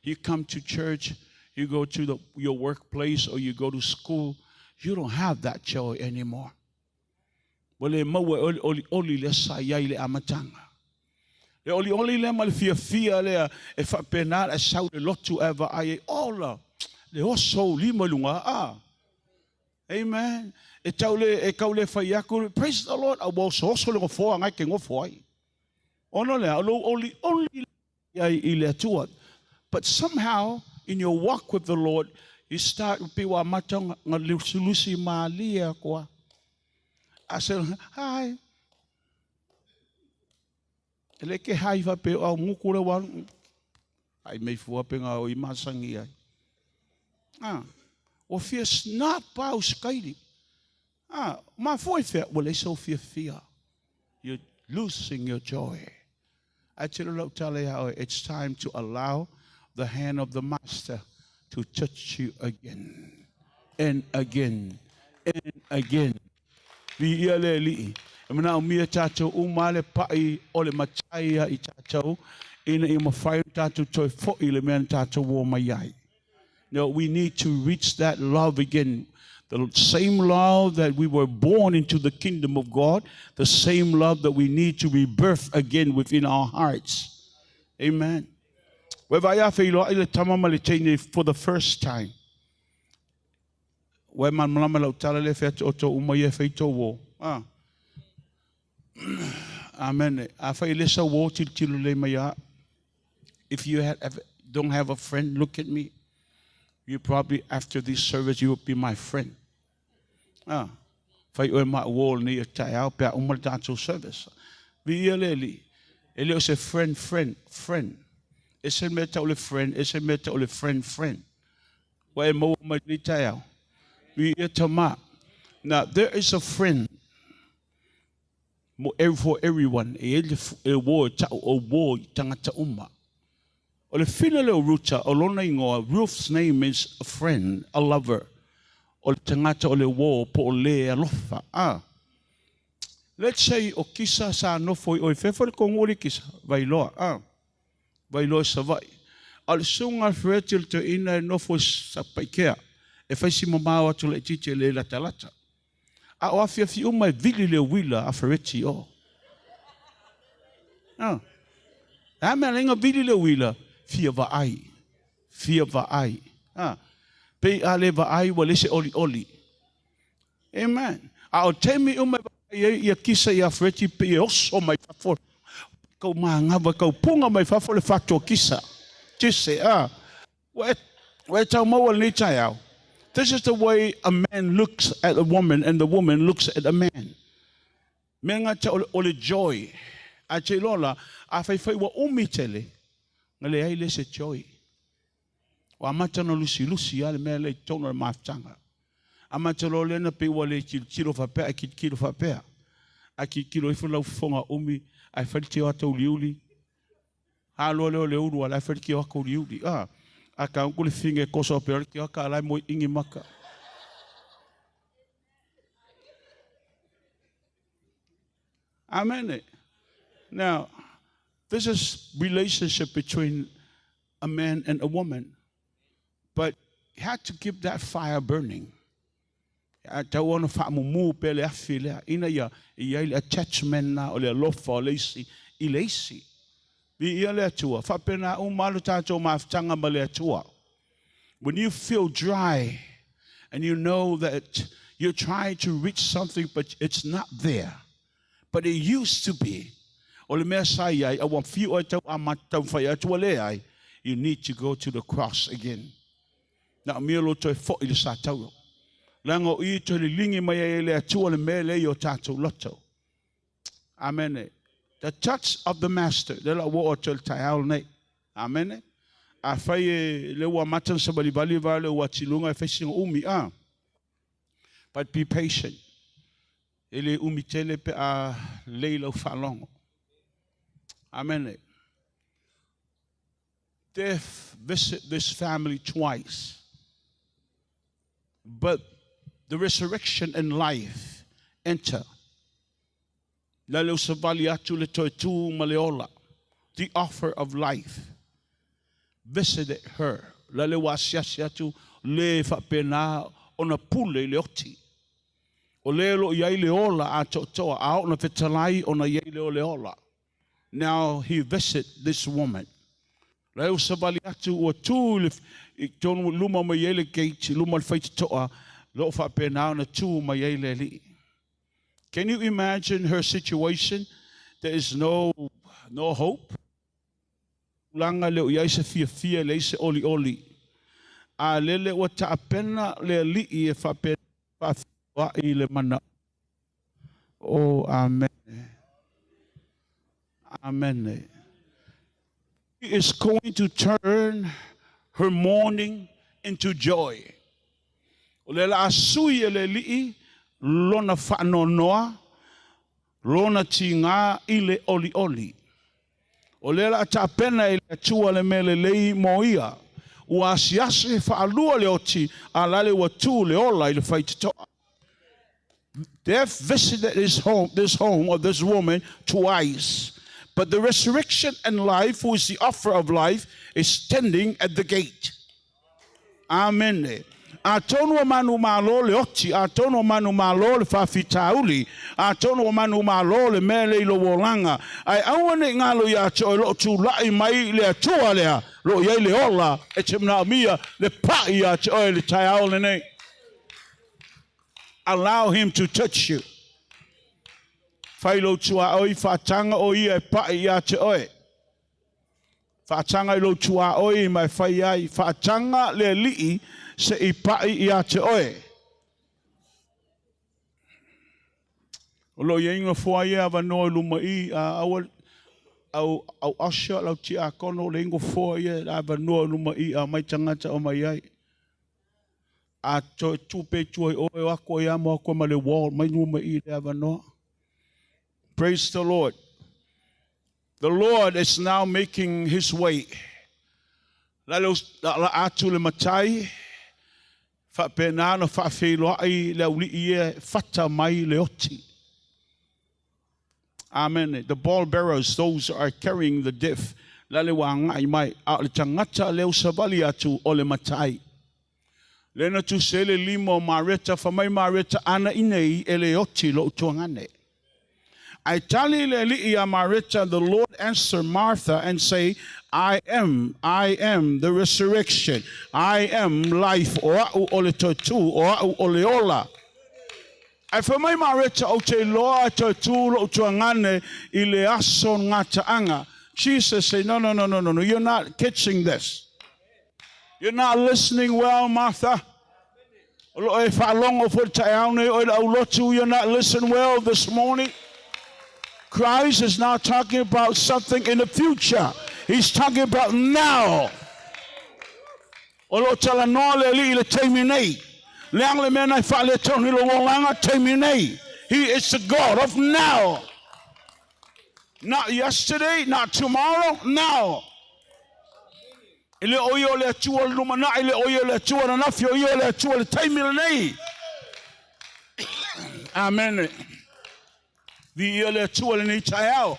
You come to church, you go to your workplace, or you go to school, you don't have that joy anymore. Wale mawe oli le sayai le amatanga. Le oli le mal fia le e fa penal a sau le lotu eva ai ola. Le oso lima lunga. Amen. E kaule fa yaku. Praise the Lord. A wo so le fo anga ke ngo fo ai. Ono le only ai ile tuat. But somehow, in your walk with the Lord, you start to be wa matang ngalusi malia kwa. I said, hi. Eleke hai va pe au mukura wan. Ai me fua pe nga o imasangi ai. O fia snap pau skaidi. Ma foi fe well so fear. You're losing your joy. I tell you how it's time to allow the hand of the master to touch you again and again and again. Vi ile li. Mna umia tato umale pai ole machaya I tato ina I mafai tato toi fo ile men tato wo mayai. No, we need to reach that love again. The same love that we were born into the kingdom of God, the same love that we need to rebirth again within our hearts. Amen. For the first time. Amen. If you don't have a friend, look at me. You probably, after this service, you will be my friend. Fai o ma wall ni e tai au pe umal tanto service. Vi ele se friend. Ese meta ole friend. Wa e mo ma ni tai au. Vi e tama. Now there is a friend for everyone. E wo ta o wo tangata umma. Ole fina le ruta olona ingoa. Ruth's name is a friend, a lover. Ole tangata ole wo po ole alofa. Let's say o kisa sa no foi o fefo ko ngori kisa vailoa. Vailoa sa vai. Al sunga fretil to ina no foi sa paikea. E faisi mamawa to le tite le latalata. A o afia fi uma vili le wila afereti o. A me lenga vili le wila fia va ai. Pe ale va ai wale se oli. Amen. I'll tell me ia kisa ia freti pe oso mai fafo. Kau mangava kau punga mai fafo le fato kisa. Tise we tau mo ni chayao. This is the way a man looks at a woman and the woman looks at a man. Menga ta ole joy. A chelola a fai wa umitele. Ngale ai le se joy. Wa matano lusi ale mele tono maftanga. Amatalo le na pe wale kilo fa pe kilo fa pe. Aki kilo ifo la fonga umi ai fa ti wata uliuli. Halo le uru wala fa ki wa ko uliuli. Aka ngule finge koso pe ki aka la mo ingi maka. Amen. Now, this is relationship between a man and a woman. But you had to keep that fire burning. Ta wona fa mu pele afile ina ya attachment na ole lofa lesi ilesi. Bi ile tua fa pena malu tato maftanga male tua. When you feel dry and you know that you're trying to reach something but it's not there. But it used to be. Ole mesaya I want few to amata fa to le you need to go to the cross again. Na mielo to fo il satao. Lango I to le lingi mai ele tua le mele yo tato lotto. Amen. The touch of the master. De la wo to taal ne. Amen. A fai le wa matan sabali bali vale wa tilunga facing umi But be patient. Ele umi tele pe a leilo falongo. Amen. Death visited this family twice. But the resurrection and life enter. The offer of life visited her. Now he visited this woman. Can you imagine her situation? There is no hope. Langa leo yaisa fia leise oli. A lele wata apena le li e fa pe fa wa ile mana. Oh, amen. Amen. He is going to turn her mourning into joy. Lela asuye le li lona fa no noa lona tinga ile oli. Olela tapena ile tua le mele lei moia. Uasiase fa'alua le oti alale watu le ola ile faititoa. Death visited this home of this woman twice. But the resurrection and life, who is the offer of life, is standing at the gate. Amen. Atono manu malo le oti, atono manu malo le fafitauli, atono manu malo le mele lo wolanga. Ai awane ngalo ya lo tu lai mai le atua lea, lo ye le ola, etemna mia le pa ya le taiao ne. Allow him to touch you. Failo tua oi fatanga oi e pa ya te oe. Fatanga lo tua oi mai fai ai fatanga le li'i se I pai ia te oe. O lo yenga fua ia vanoa luma I au asha lau ti a kono le ingo fua ia a vanoa luma I a mai tangata o mai ai. A to tupe tuoi oe wako ia mo ako ma le wall mai luma I le a vanoa. Praise the Lord. The Lord is now making his way. La atu le matai. Fa penano fa felo ai le uli ie fata mai le oti. Amen. The ball bearers, those are carrying the deaf. La le wanga I mai a le tangata le usabali atu o le matai. Lena tu sele limo mareta fa mai mareta ana inei ele oti lo tuangane. I tell you, Marita, the Lord answered Martha and say, I am the resurrection. I am life. Oa'u ole totu, oa'u ole ola. I for my Marita o te loa totu lo tuangane ile aso ngata anga. Jesus said, no, you're not catching this. You're not listening well, Martha. You're not listening well this morning. Christ is now talking about something in the future. He's talking about now. He is the God of now. Not yesterday, not tomorrow, now. Amen. The ele tuole ni tayao.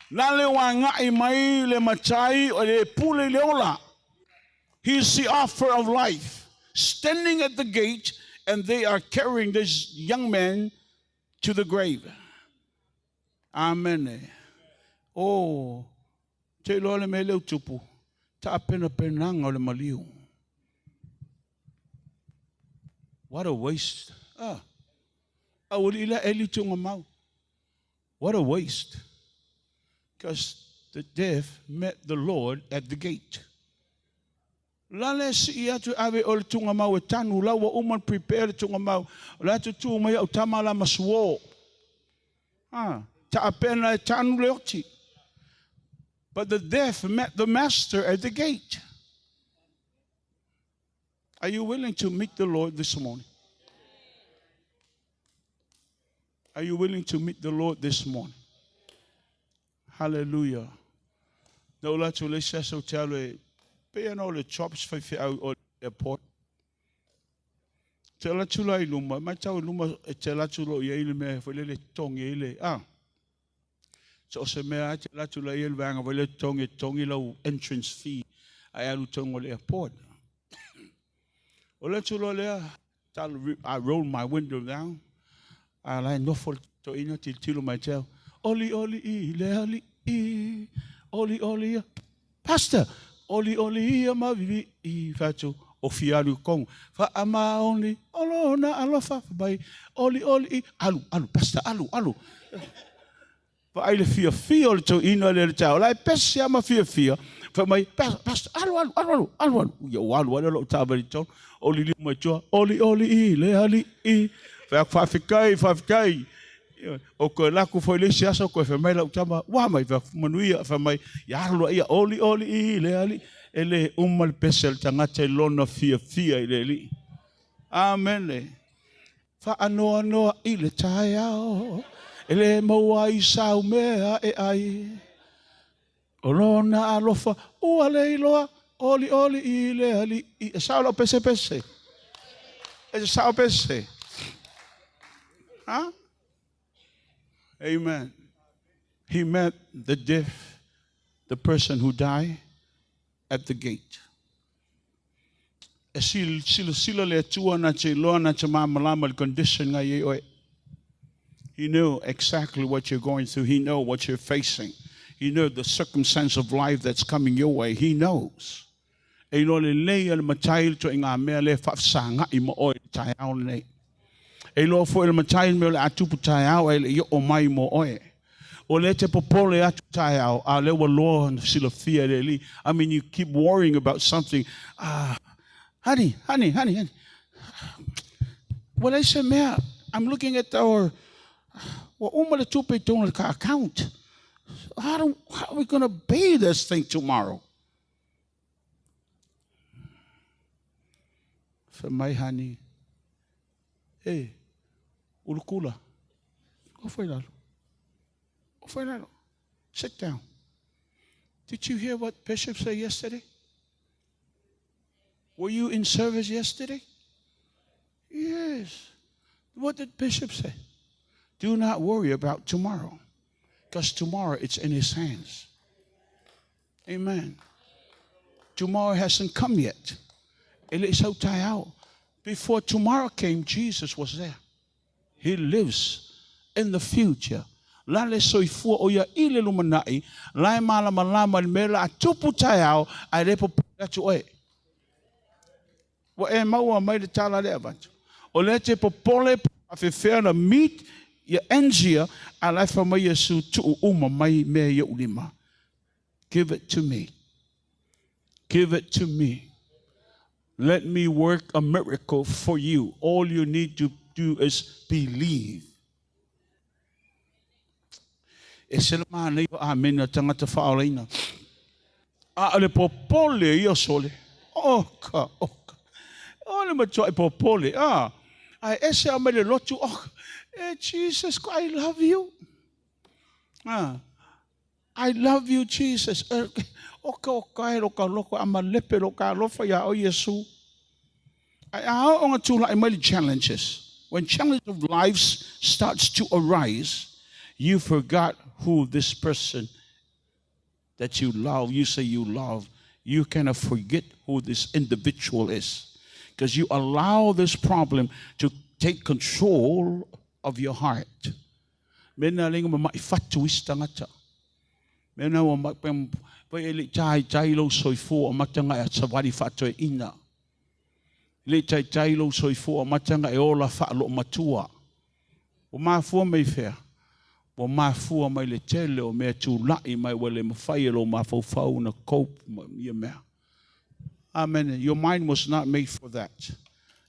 Nale wanga imai le machai o le pule le ola. He's the offer of life. Standing at the gate, and they are carrying this young man to the grave. Amen. Oh, te lo le mele utupu. Ta pena penanga le maliu. What a waste. Awulila eli tunga mau. What a waste. Because the deaf met the Lord at the gate. Lale si atu ave ol tunga mau tanu la wa uman prepare tunga mau. La tu tu mai utama la maswo. Ta apena tanu leoti. But the deaf met the master at the gate. Are you willing to meet the Lord this morning? Are you willing to meet the Lord this morning? Hallelujah. No la tu le sa so tele pe no le chops fi out o airport. Te la tu la iluma, ma tau iluma te la tu lo ye ile me fo le tong ye ile. So se me a te la tu la ye vanga fo le tong lo entrance fee. Ai alu tong o le airport. O le tu lo le I roll my window down. I like no for to ina til tilo my tell. Oli le oli oli pastor oli ma vivi I fatu o fialu kong fa ama only olona alofa by oli alu pastor alu fa ai le fia to ina le tau lai pesi ama fia fa mai pastor alu yo alu lo tabari to oli ma cho oli le ali fa fikai o ko la ku foi le siasa ko fe mai la tama wa mai fa manuia fa mai ya lo ia oli le ali ele umal pesel tanga te lona fia ile li amen fa ano ile taya ele mo ai sau me ai olona alofa o ale lo oli ile ali sa lo pese e sa pese Amen. He met the deaf, the person who died at the gate. Sila le tua na che loa na che malama condition nga ye oi. He knew exactly what you're going through. He knows what you're facing. He knows the circumstance of life that's coming your way. He knows. E lo le lei al matail to inga mea le whafsanga I mo oi tai au nei. E lo fo el matai me le atu putai au e le o mai mo oe. O le te popole atu tai au a le wa lo sila fia le li. I mean, you keep worrying about something. Honey. Well, I said, man, I'm looking at our well, tupe tong account. How are we going to pay this thing tomorrow? For my honey, hey. Ulukula. Go for it. Sit down. Did you hear what Bishop said yesterday? Were you in service yesterday? Yes. What did Bishop say? Do not worry about tomorrow. Because tomorrow it's in his hands. Amen. Tomorrow hasn't come yet. Before tomorrow came, Jesus was there. He lives in the future. Lale soifua o ya ile lumanai, lai malama mela atupu tayao, ai repo patu oe. Wa e maua mai de tala le avantu. O le te popole afefea na meet ya engia, a lai fa mai yesu tu uma mai me ya ulima. Give it to me. Give it to me. Let me work a miracle for you. All you need to do is believe. Eselma nei amena tangata faalaina. Ale popole ia sole. Oka. Ole matua popole. Ai ese amele lotu. Jesus, I love you. I love you, Jesus. Oka loko amalepe loka lofa ya o Yesu. How on to like challenges? When challenge of life starts to arise, you forgot who this person that you love, you say you love, you cannot forget who this individual is. Because you allow this problem to take control of your heart. Mena linga mama ifatu istangata. Mena mama pem ele chai lo soifo matanga at savari fatu ina. Le tai lo soifo matanga e ola fa lo matua. O mafua mai fea. O mafua mai le tele o me tu lai mai wele mafai lo mafau na cope ye me. Amen. Your mind was not made for that.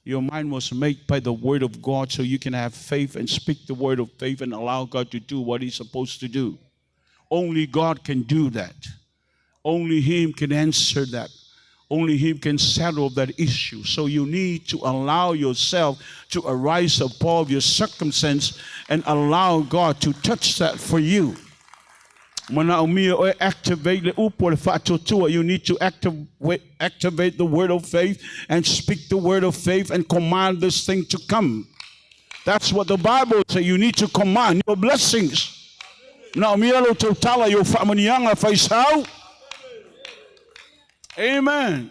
Your mind was made by the word of God so you can have faith and speak the word of faith and allow God to do what he's supposed to do. Only God can do that. Only him can answer that. Only him can settle that issue. So you need to allow yourself to arise above your circumstance and allow God to touch that for you. Mana umia o activate le upo le fa'atotua. You need to activate the word of faith and speak the word of faith and command this thing to come. That's what the Bible says. You need to command your blessings. Na umia lo totala yo fa'amanianga faisau. Amen.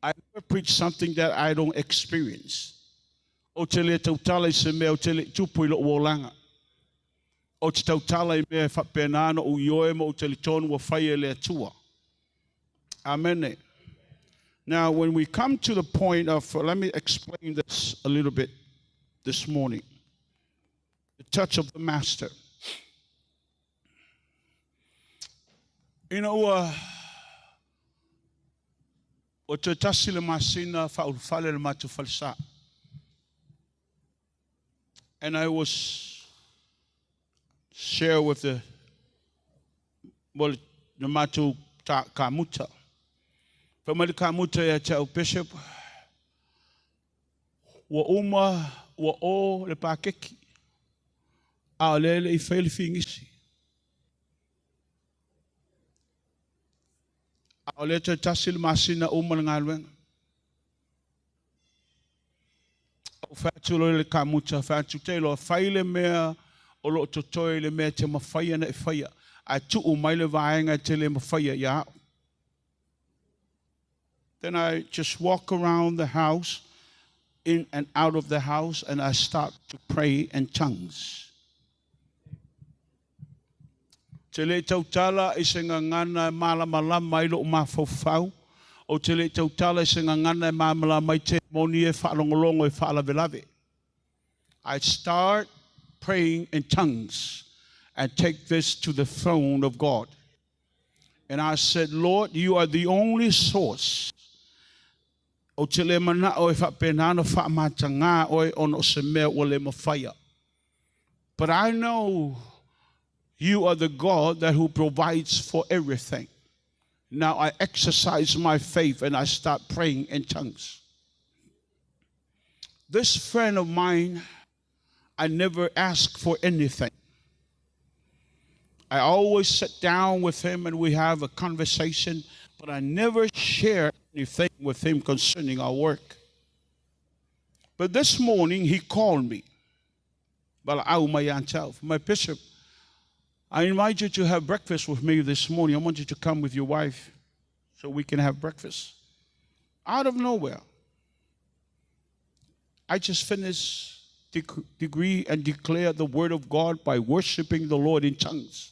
I never preach something that I don't experience. O tele totala se me o tele tupu ilo wolanga. O te tautala I mea whapenano o ioe mo o te litonu wa whaia le atua. Amen. Now, when we come to the point of, let me explain this a little bit this morning. The touch of the Master. You know, o te tasi le masina whaulfale le matu falsa. And I was share with the matu kamuta. From the kamuta ya tell Bishop, wa uma wa o le pakeki. A lele I fail fingisi. A lete tasil masina uma ngalwen. O fatulo le kamuta fatutelo faile mea o lo totoi le mea te mawhaia na e whaia. A tu o mai le vaenga te le mawhaia ia. Then I just walk around the house, in and out of the house, and I start to pray in tongues. Te le tautala I se ngangana malamala mai lo mafofau. O te le tautala I se ngangana mamala mai te moni e whaalongolongo e whaalavelave. I start praying in tongues and take this to the throne of God. And I said, Lord, you are the only source. O te le mana o e whapenano whaamatanga o e ono se mea o le mawhaia. But I know you are the God that who provides for everything. Now I exercise my faith and I start praying in tongues. This friend of mine, I never ask for anything. I always sit down with him and we have a conversation, but I never share anything with him concerning our work. But this morning he called me. My bishop, I invite you to have breakfast with me this morning. I want you to come with your wife so we can have breakfast. Out of nowhere, I just finished decree and declare the word of God by worshiping the Lord in tongues.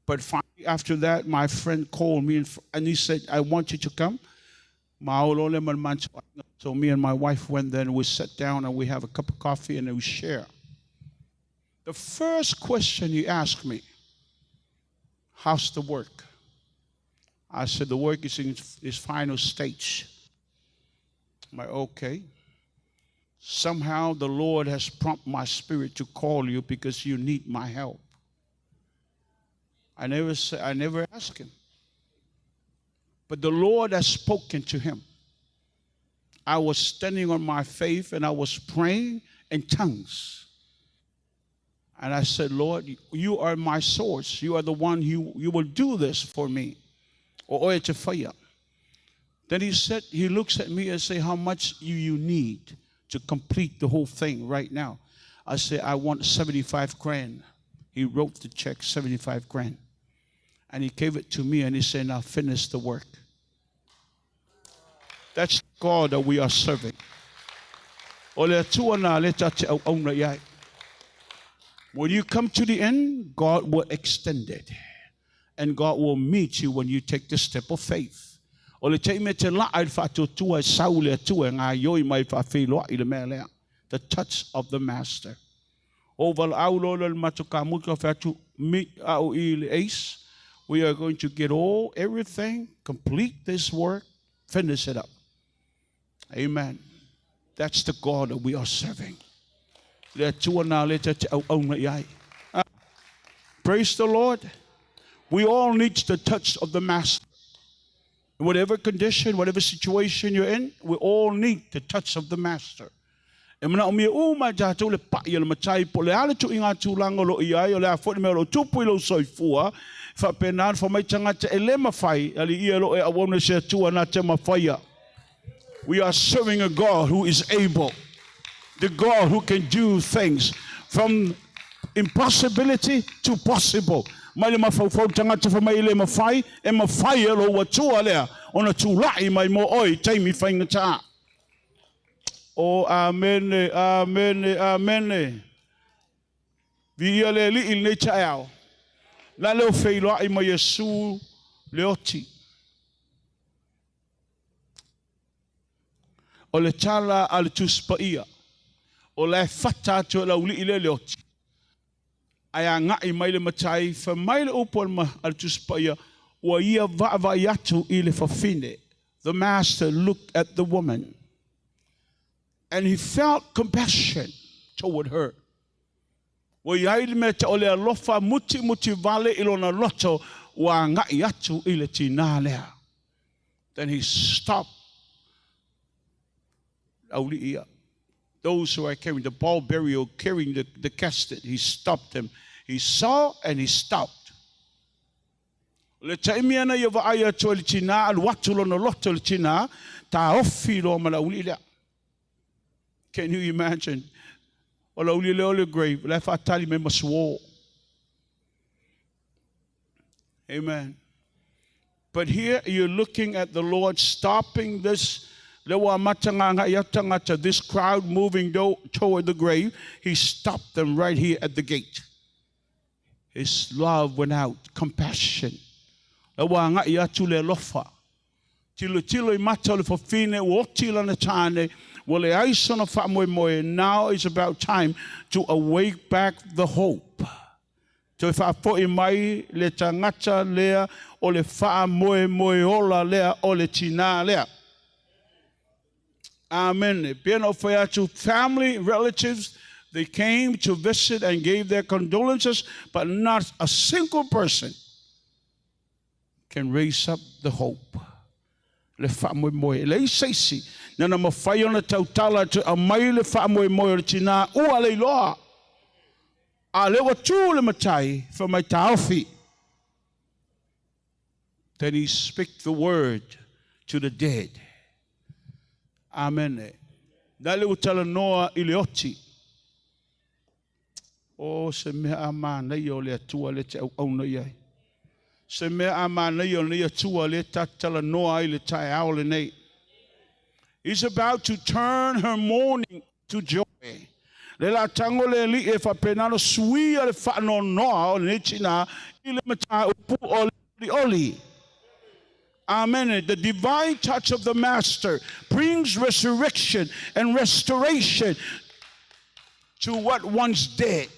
But finally, after that, my friend called me and he said, I want you to come. So me and my wife went there and we sat down and we have a cup of coffee and we share. The first question he asked me, how's the work? I said, the work is in its final stage. I'm like, okay. Somehow the Lord has prompted my spirit to call you because you need my help. I never asked him. But the Lord has spoken to him. I was standing on my faith and I was praying in tongues. And I said, Lord, you are my source. You are the one you will do this for me. Then he looks at me and say, how much you need to complete the whole thing right now? I said, I want 75 grand. He wrote the check, 75 grand. And he gave it to me and he said, now finish the work. That's God that we are serving. When you come to the end, God will extend it. And God will meet you when you take the step of faith. The touch of the Master. We are going to get everything, complete this work, finish it up. Amen. That's the God that we are serving. Praise the Lord. We all need the touch of the Master. In whatever condition, whatever situation you're in, we all need the touch of the Master. E mana o mia uma jatou le pa ia le matai po le ale tu inga tūlanga lo iai o le a fwoi me lo tupu i lo soifua fa penan fa mai tangata e le mawhai ali ia lo e awana se tua na te mawhaia. We are serving a God who is able, the God who can do things from impossibility to possible. Mai le mawhau tangata fa mai le mawhai e mawhaia lo watua lea ona tūlai mai mo oi taimi whaingata. Oh, amen, amen, amen. Vi le li il ne chao. La leo feilo ai mo Yesu leoti. O le tala al tuspaia. O le fata to la uli ile leoti. Aya ngai mai le matai fa mai le upol ma al tuspaia wa ia va yatu ile fa fine. The master looked at the woman. And he felt compassion toward her. Wa iai me te ole alofa muti vale ilona loto wa ngai atu ile tina lea. Then he stopped. Those who are carrying the ball burial, carrying the casket, he stopped them. He saw and he stopped. Le taimiana ia va aya to le tina al watu lona loto le tina ta ofi lo mala uli lea. Can you imagine? Ola uli leo le grave. La fatali me maswo. Amen. But here you're looking at the Lord stopping this crowd moving toward the grave. He stopped them right here at the gate. His love went out. Compassion. Tilo I matalo for fine wotila na tane. Now it's about time to awake back the hope. So if I put in my le tangata lea o le faa moe ola lea o le tina lea. Amen. Being offered to family, relatives, they came to visit and gave their condolences, but not a single person can raise up the hope. Le fa moe le seisi nana mawhai ona tautala te a mai le wha moe le tina ua le loa a lewa tū le matai for mai taofi. Then he speak the word to the dead. Amen. Na lewa tala noa I le oti. O se mea ama nei o le atua le te au na iai. Se mea ama nei o le atua le tatala noa I le tae ao le nei. Is about to turn her mourning to joy. Le la tango le li e fa penano suia le fa no noa o le tina I le mata upu o le oli. Amen. The divine touch of the Master brings resurrection and restoration to what once dead.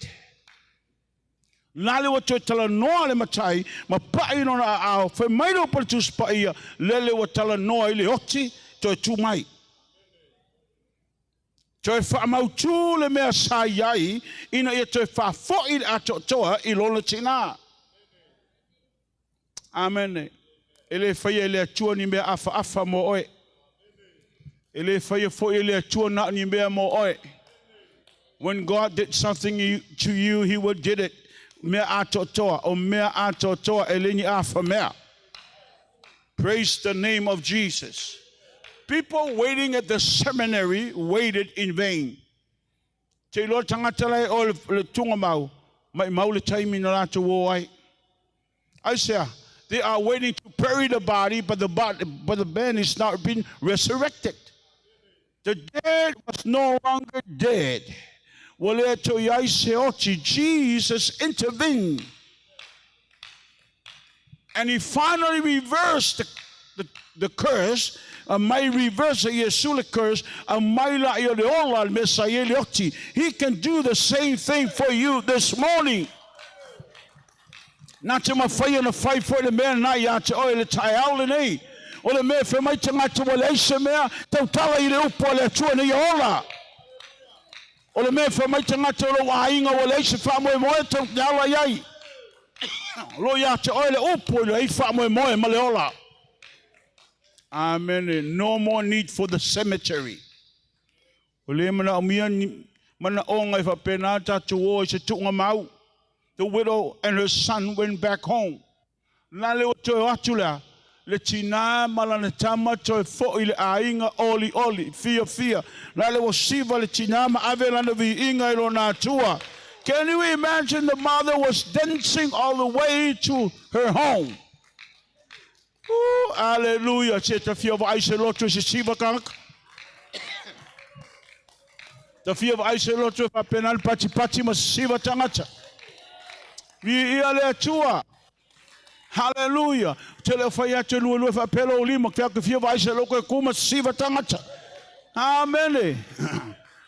Nale wa tala noa le matai ma pai no na ao fe mai do per tu spaia lele wa tala noa I le oti to tu mai. Toi wha mau tū le mea sa iai, ina ia toi wha fo'i ato toa I lona tina. Amen. Ele whaia ele atua ni mea afa mo oe. Ele whaia fo'i ele atua na ni mea mo oe. When God did something to you, He would did it. Mea ato toa, o mea ato toa ele ni afa mea. Praise the name of Jesus. People waiting at the seminary waited in vain. Te lo tangatala o le tunga mau, mai mau le taimi na lato wo ai. I say, they are waiting to bury the body, but the man is not being resurrected. The dead was no longer dead. Wale to yai seoti, Jesus intervened. And He finally reversed the curse. Mai reverse Yesu le curse, mai la yo le ola le mesaye le oti. He can do the same thing for you this morning. Na te mawhai na whai for le mea na ia te oe le tai au le nei. O le mea whai mai te ngata wa le eise mea, tau tala I le upo le atua ni ola. O le mea whai mai te ngata o le wainga wa le eise wha moe moe tau te ala iai. Lo ia te oe le upo le ei wha moe moe ma le ola. Amen. No more need for the cemetery. O le mana umia mana onga fa pena tatu o se tunga mau. The widow and her son went back home. Na le o toi atula. Le tina malana tama toi fo ile ainga oli fia. Na le o siva le tina ma avela na vi inga ilo na tua. Can you imagine the mother was dancing all the way to her home? Ooh, hallelujah. Se te fia va aise lotu se siva kank. Te fia va aise lotu fa penal pati ma siva tangata. Vi ia le atua. Hallelujah. Tele fai atu lua fa pelo lima. Kia ke fia va aise loko e kuma siva tangata. Amen.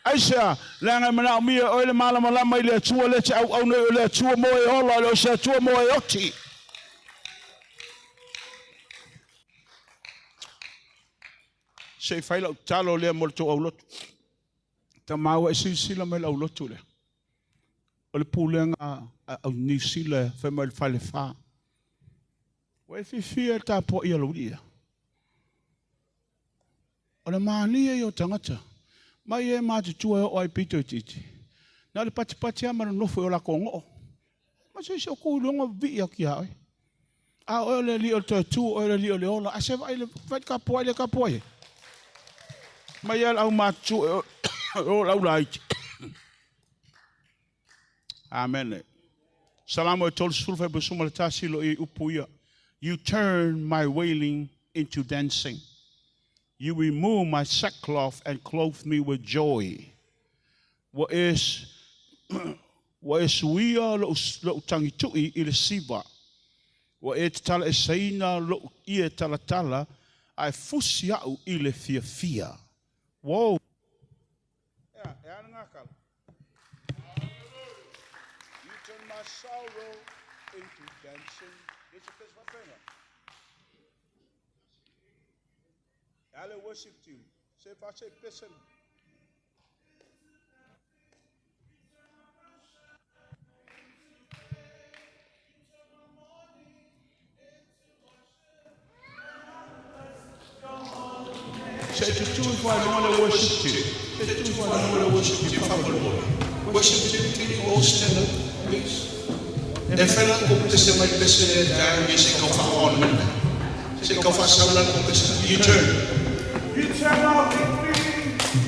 Aisha, langa mana umia oile malama lama ile atua le te au ne ile atua mo e ola le se atua mo e oti. Se fai lau talo le mo to au lotu. Ta mau e sila me lau lotu le. O le pulenga au ni sila fe mo le fale fa. Wa fi fia ta po ia lo ia. O le mania yo tangata. Mai e matu tua o ai pito titi. Na le pati ama no foi o la kongo. Ma se ku longo vi aki ai. A o le li o tu o le li o le ola. A se vai le ka poe. Mai al au matu o la ulai. Amen. Salamo e tol sulfa besuma le tasilo e upuia. You turn my wailing into dancing. You remove my sackcloth and clothe me with joy. What is we are lo tangitui ile siva. What is tala esaina lo ie tala ai fusiau ile fia. Whoa. Yeah, you turn my sorrow into dancing. It's a place for prayer. I'll worship you. Say if I say listen. Say to two if I don't want to worship you. Say to two if I don't want to worship you. Come on, Lord. Worship you. Can you all stand up, please? En fela kom te se mai pese daar je se kan van on. Se kan van samen kom te se. You turn. You turn our victory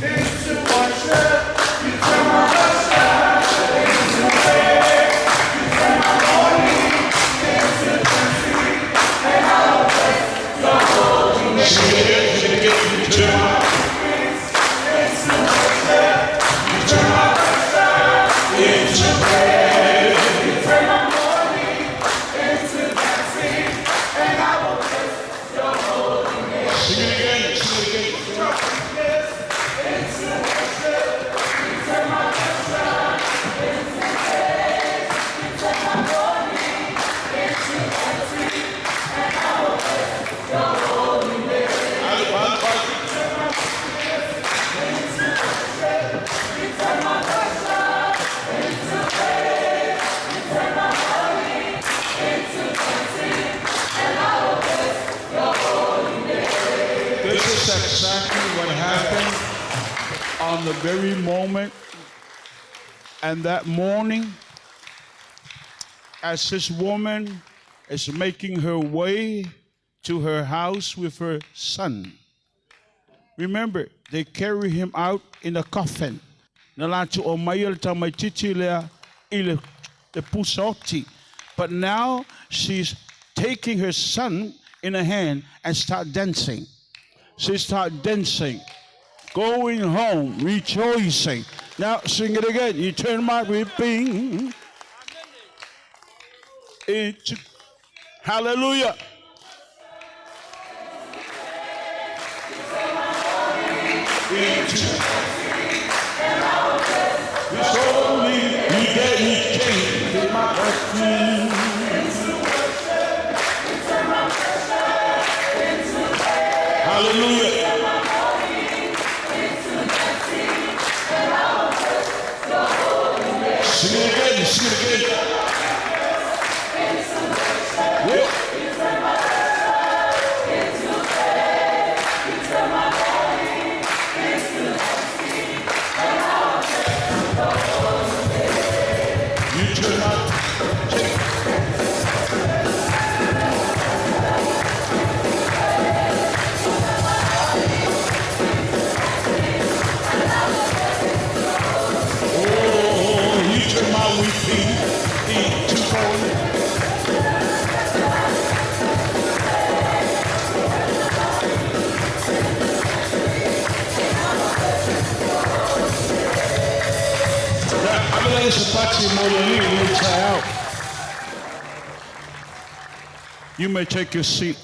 into worship. You turn our worship into praise. You turn our mourning into dancing, and our praise your holy name. You turn our victories into worship. You turn our worship into praise. You turn our mourning into dancing, and our praise your holy name. Sing it again. Exactly what happened on the very moment and that morning as this woman is making her way to her house with her son. Remember, they carry him out in a coffin. But now she's taking her son in her hand and start dancing. She start dancing, going home, rejoicing. Now sing it again. You turn my weeping into hallelujah. It's only you get me changed in my destiny. Hallelujah. Sing it again, sing it again. Yeah. You may take your seat.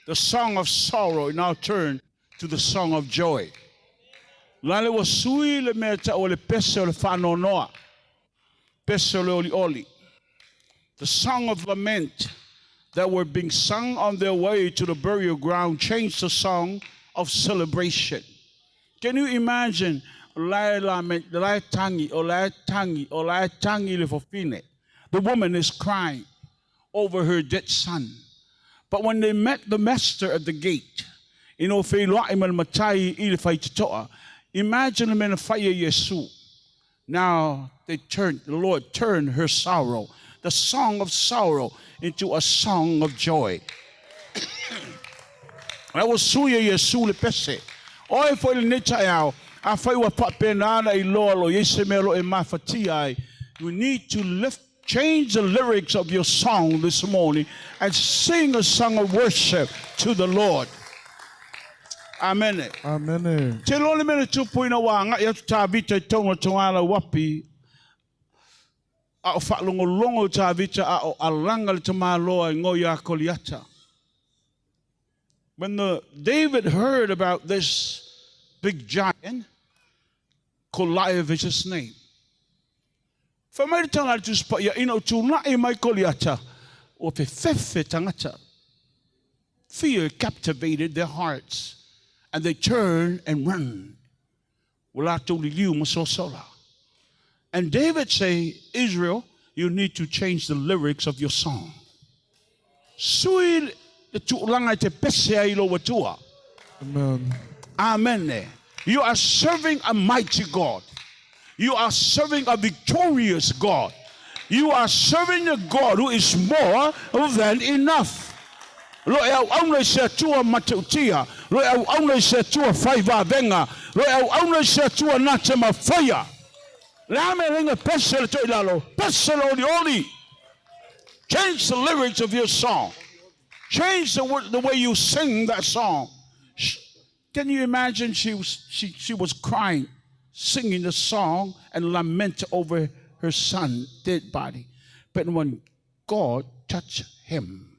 The song of sorrow now turn to the song of joy. Lale was sui le meta o le pese o le whano noa. Pese o le oli oli. The song of lament that were being sung on their way to the burial ground changed the song of celebration. Can you imagine lai lament, lai tangi, o lai tangi, o lai tangi le fofine? The woman is crying over her dead son. But when they met the master at the gate, imagine now the Lord turned her sorrow, the song of sorrow, into a song of joy. That was suya Yesu le pese. Oi foi le netayao, a foi wa papenana I lolo yesemelo e mafatia. You need to change the lyrics of your song this morning and sing a song of worship to the Lord. Amen. Amen. Telo le mele tupuina wa nga ya tabita tongo tongala wapi. A fa longo tabita a alanga le tamaloa ngoya koliata. When David heard about this big giant, Goliath is his name. Fear captivated their hearts, and they turned and ran. And David say, Israel, you need to change the lyrics of your song. Amen. Amen. You are serving a mighty God. You are serving a victorious God. You are serving a God who is more than enough. Lo e au se tua matutia, lo e au se tua faiva venga, lo e au se tua natema fire. La me ringa pesel to ilalo, pesel oli. Change the lyrics of your song. Change the way you sing that song. Can you imagine she was crying, singing the song and lament over her son's dead body. But when God touched him,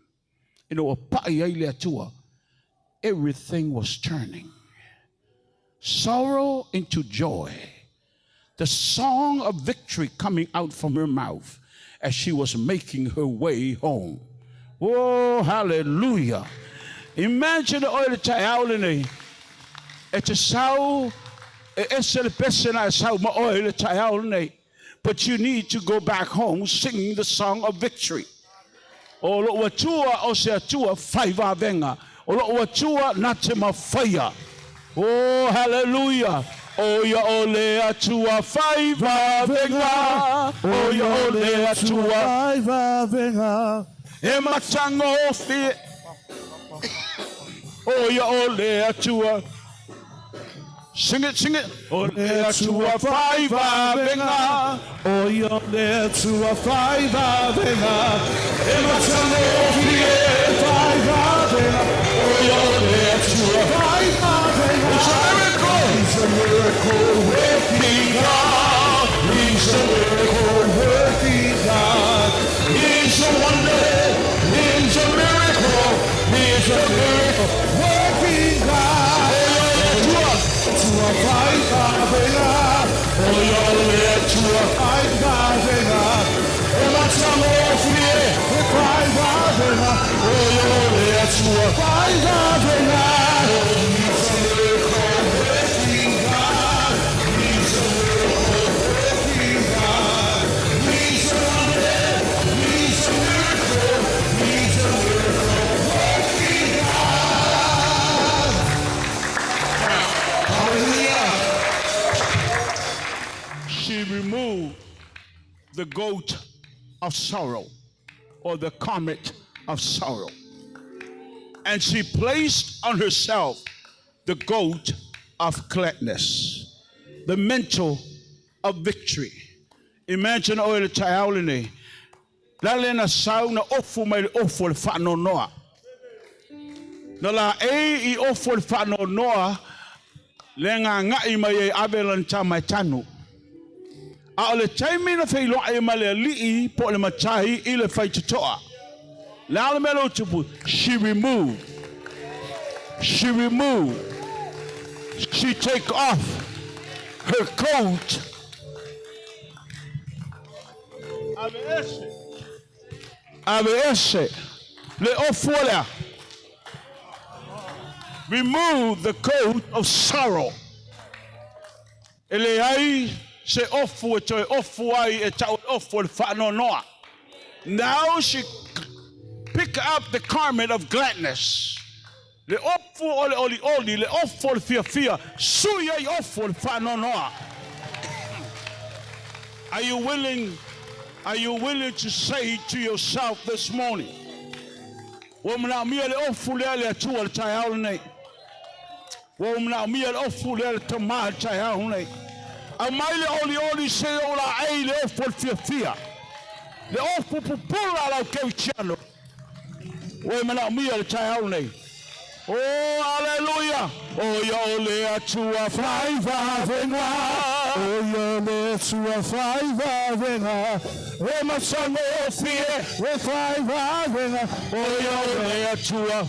everything was turning. Sorrow into joy. The song of victory coming out from her mouth as she was making her way home. Oh, hallelujah. Imagine the oil tayaulene. It's a sow. But you need to go back home singing the song of victory. Oh, hallelujah. Oh, ya ole atua faiva venga. Oh, ya ole atua faiva venga. Ematango fi. Oh, ya ole atua. Sing it, sing it. Ole atua faiva venga. Oh, ya ole atua faiva venga. Ematango fi faiva venga. Oh, ya ole atua faiva venga. It's a miracle working God. He's a miracle working God. He's a wonder. He's a miracle. He's a miracle working God. To a fight, oh, you're there to a fight, and my tongue off here, the fight, oh, you're there to a fight, he's a miracle working God. He's a miracle working God. He's a wonder. He's a miracle. He's a miracle working God. Hallelujah. She removed the goat of sorrow, or the garment of sorrow, and she placed on herself the goat of gladness, the mantle of victory. Imagine oil tayaulene. Lalena sauna ofu mai ofu fano noa. Nala I ofu fano noa lenga ngai mai abelan tamai tanu. A ole taimi na fei loa e male li'i po le matahi I le fai tutoa. Le ale melo tupu. She removed. She removed. She take off her coat. Ave ese. Le ofuola. Remove the coat of sorrow. Ele ai se ofu to ofu ai e tau ofu fa no noa. Now she pick up the garment of gladness. Le ofu oli le ofu fia suya ofu fa no noa. Are you willing to say to yourself this morning? Woman out me le ofu le tu al tai nei. Woman out me le ofu le to ma tai nei. A mai le oli se ola ai le ofu fia. Le ofu pupula la ke chano. Woman out me le tai nei. Oh, hallelujah. Oh, yo le tua faiva venga. Oh, yo le tua faiva venga. Oh, my son, oh, fear. Oh, faiva venga. Oh, yo le tua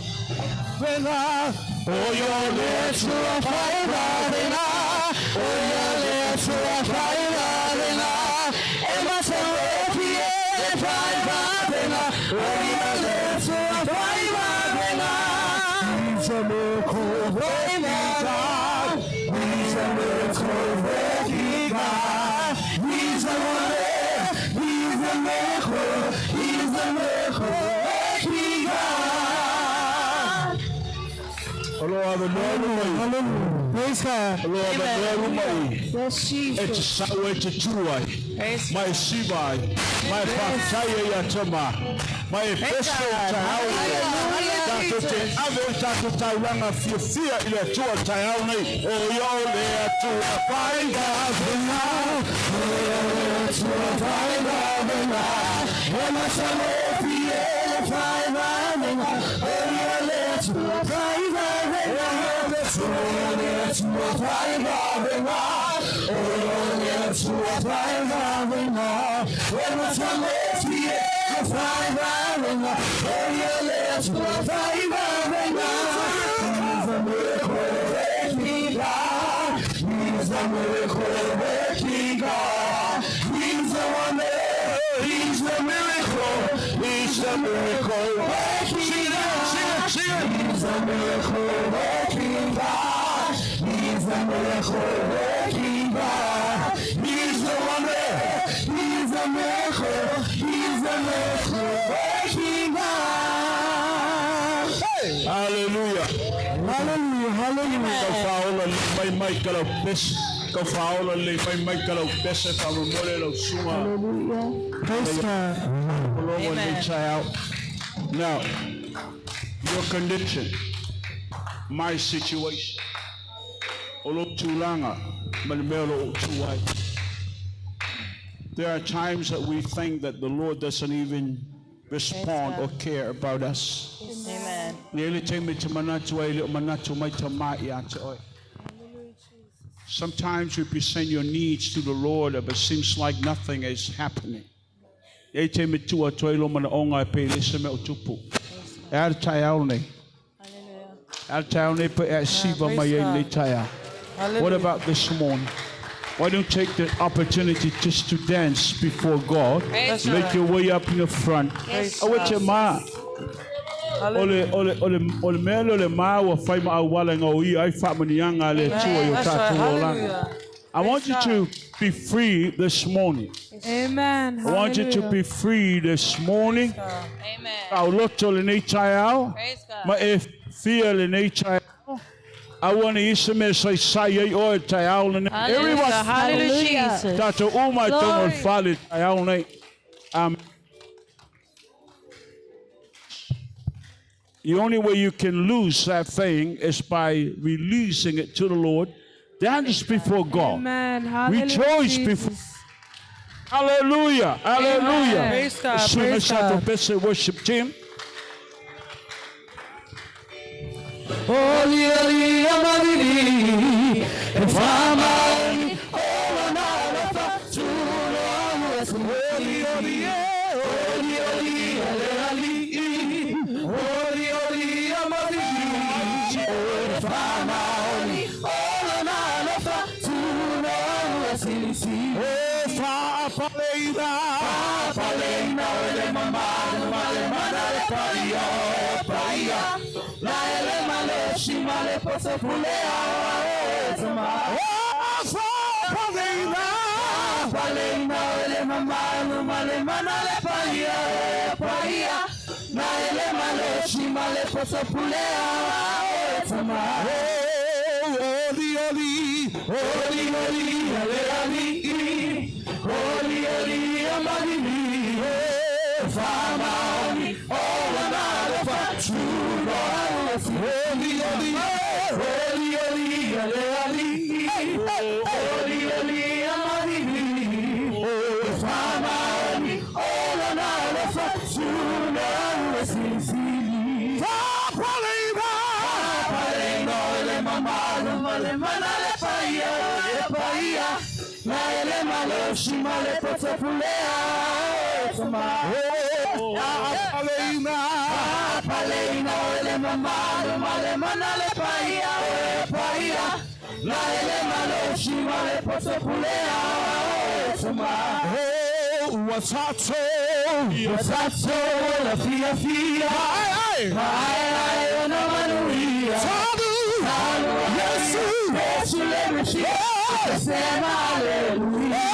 venga. Oh, yo le tua faiva venga. Oh, yo le tua faiva venga. Oh, my son, oh, fear. Faiva venga. Oh, yo le tua faiva venga. He's a miracle working God. He's a miracle working God. He's a wonder. He's a miracle. He's a miracle working God. Hello, hallelujah. Praise God. Hello, hallelujah. Yes, Jesus. It's sawe te tuai. Praise My sibai. My fataya yatama. My best Ave tato tailanga fia ile tua taiau nei. O yo le tua faiva venga. O yo le tua faiva venga. O ma salo fie le faiva venga. O yo le tua faiva venga. O yo le tua faiva venga. O yo le tua faiva venga. O ma salo fie le faiva venga. O yo le tua faiva venga. He's a miracle working God. He's a miracle working God. He's a wonder. He's a miracle. He's a miracle working God. He's a miracle working God. He's a miracle working God. He's a wonder. He's a miracle. He's a miracle working God. Hallelujah. Hallelujah. Hallelujah. Ka faola mai mai kala pes. Ka faola le mai kala pes ka mo lo suma. Hallelujah. Praise God. Amen. Now, your condition, my situation. Olo tulanga, malmelo tuai. There are times that we think that the Lord doesn't even respond or care about us. Amen. Sometimes we present your needs to the Lord, but it seems like nothing is happening. What about this morning? Why don't you take the opportunity just to dance before God? Make your way up in the front. I want you to be free this morning. Amen. I want you to be free this morning. Amen. I want to use them as I say, everyone, Hallelujah. Tato uma tomo fale taiaune. The only way you can lose that thing is by releasing it to the Lord. Dance before God. Amen. Rejoice before. Hallelujah. Hallelujah. Praise God. As soon as Praise God. the best worship team. Holy, holy, holy, if I'm out, oh, poso pulea tama Palena ele mamalo male manale paia na ele malo shimale poso pulea tama oli ale ali oli amani fama ola na faturo oli ale ali oli amani fama ola na faturo sisili Palena ele mamalo male manale paia na ele malo shimale poso pulea tama Palena ele mamalo male manale paia na ele malo shimale poso pulea tama What's la fia ai ona manuia Yesu lemeshi sema haleluya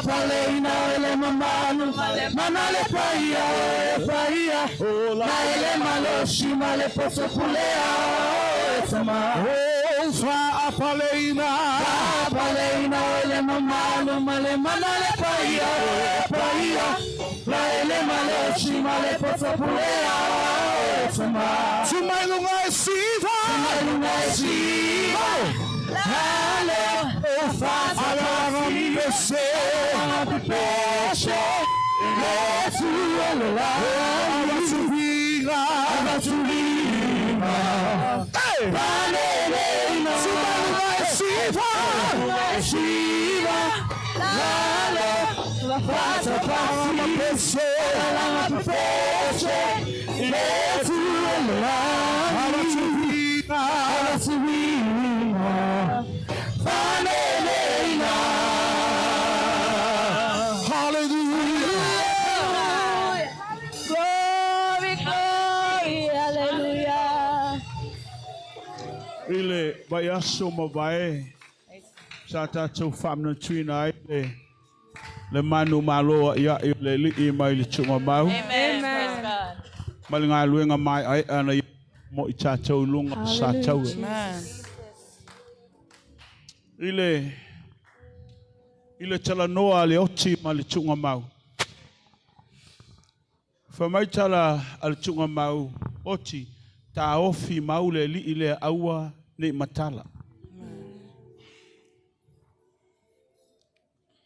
Palena ele mamalo manale paia na ele malo shimale poso pulea tama Palena ele mamalo male manale paia na ele malo shimale poso pulea tama Tumailunga siva Hale Ile bayaso mabae sa tatou whamna tuina ai le manu malo ia le li mai le tuma mau. Amen. Praise God. Malinga luenga mai ai ana mo i tatou lunga sa tau. Ile tala noa le oti ma le tunga mau. Whamai tala al tunga mau oti ta ofi mau le li ile aua ne matala.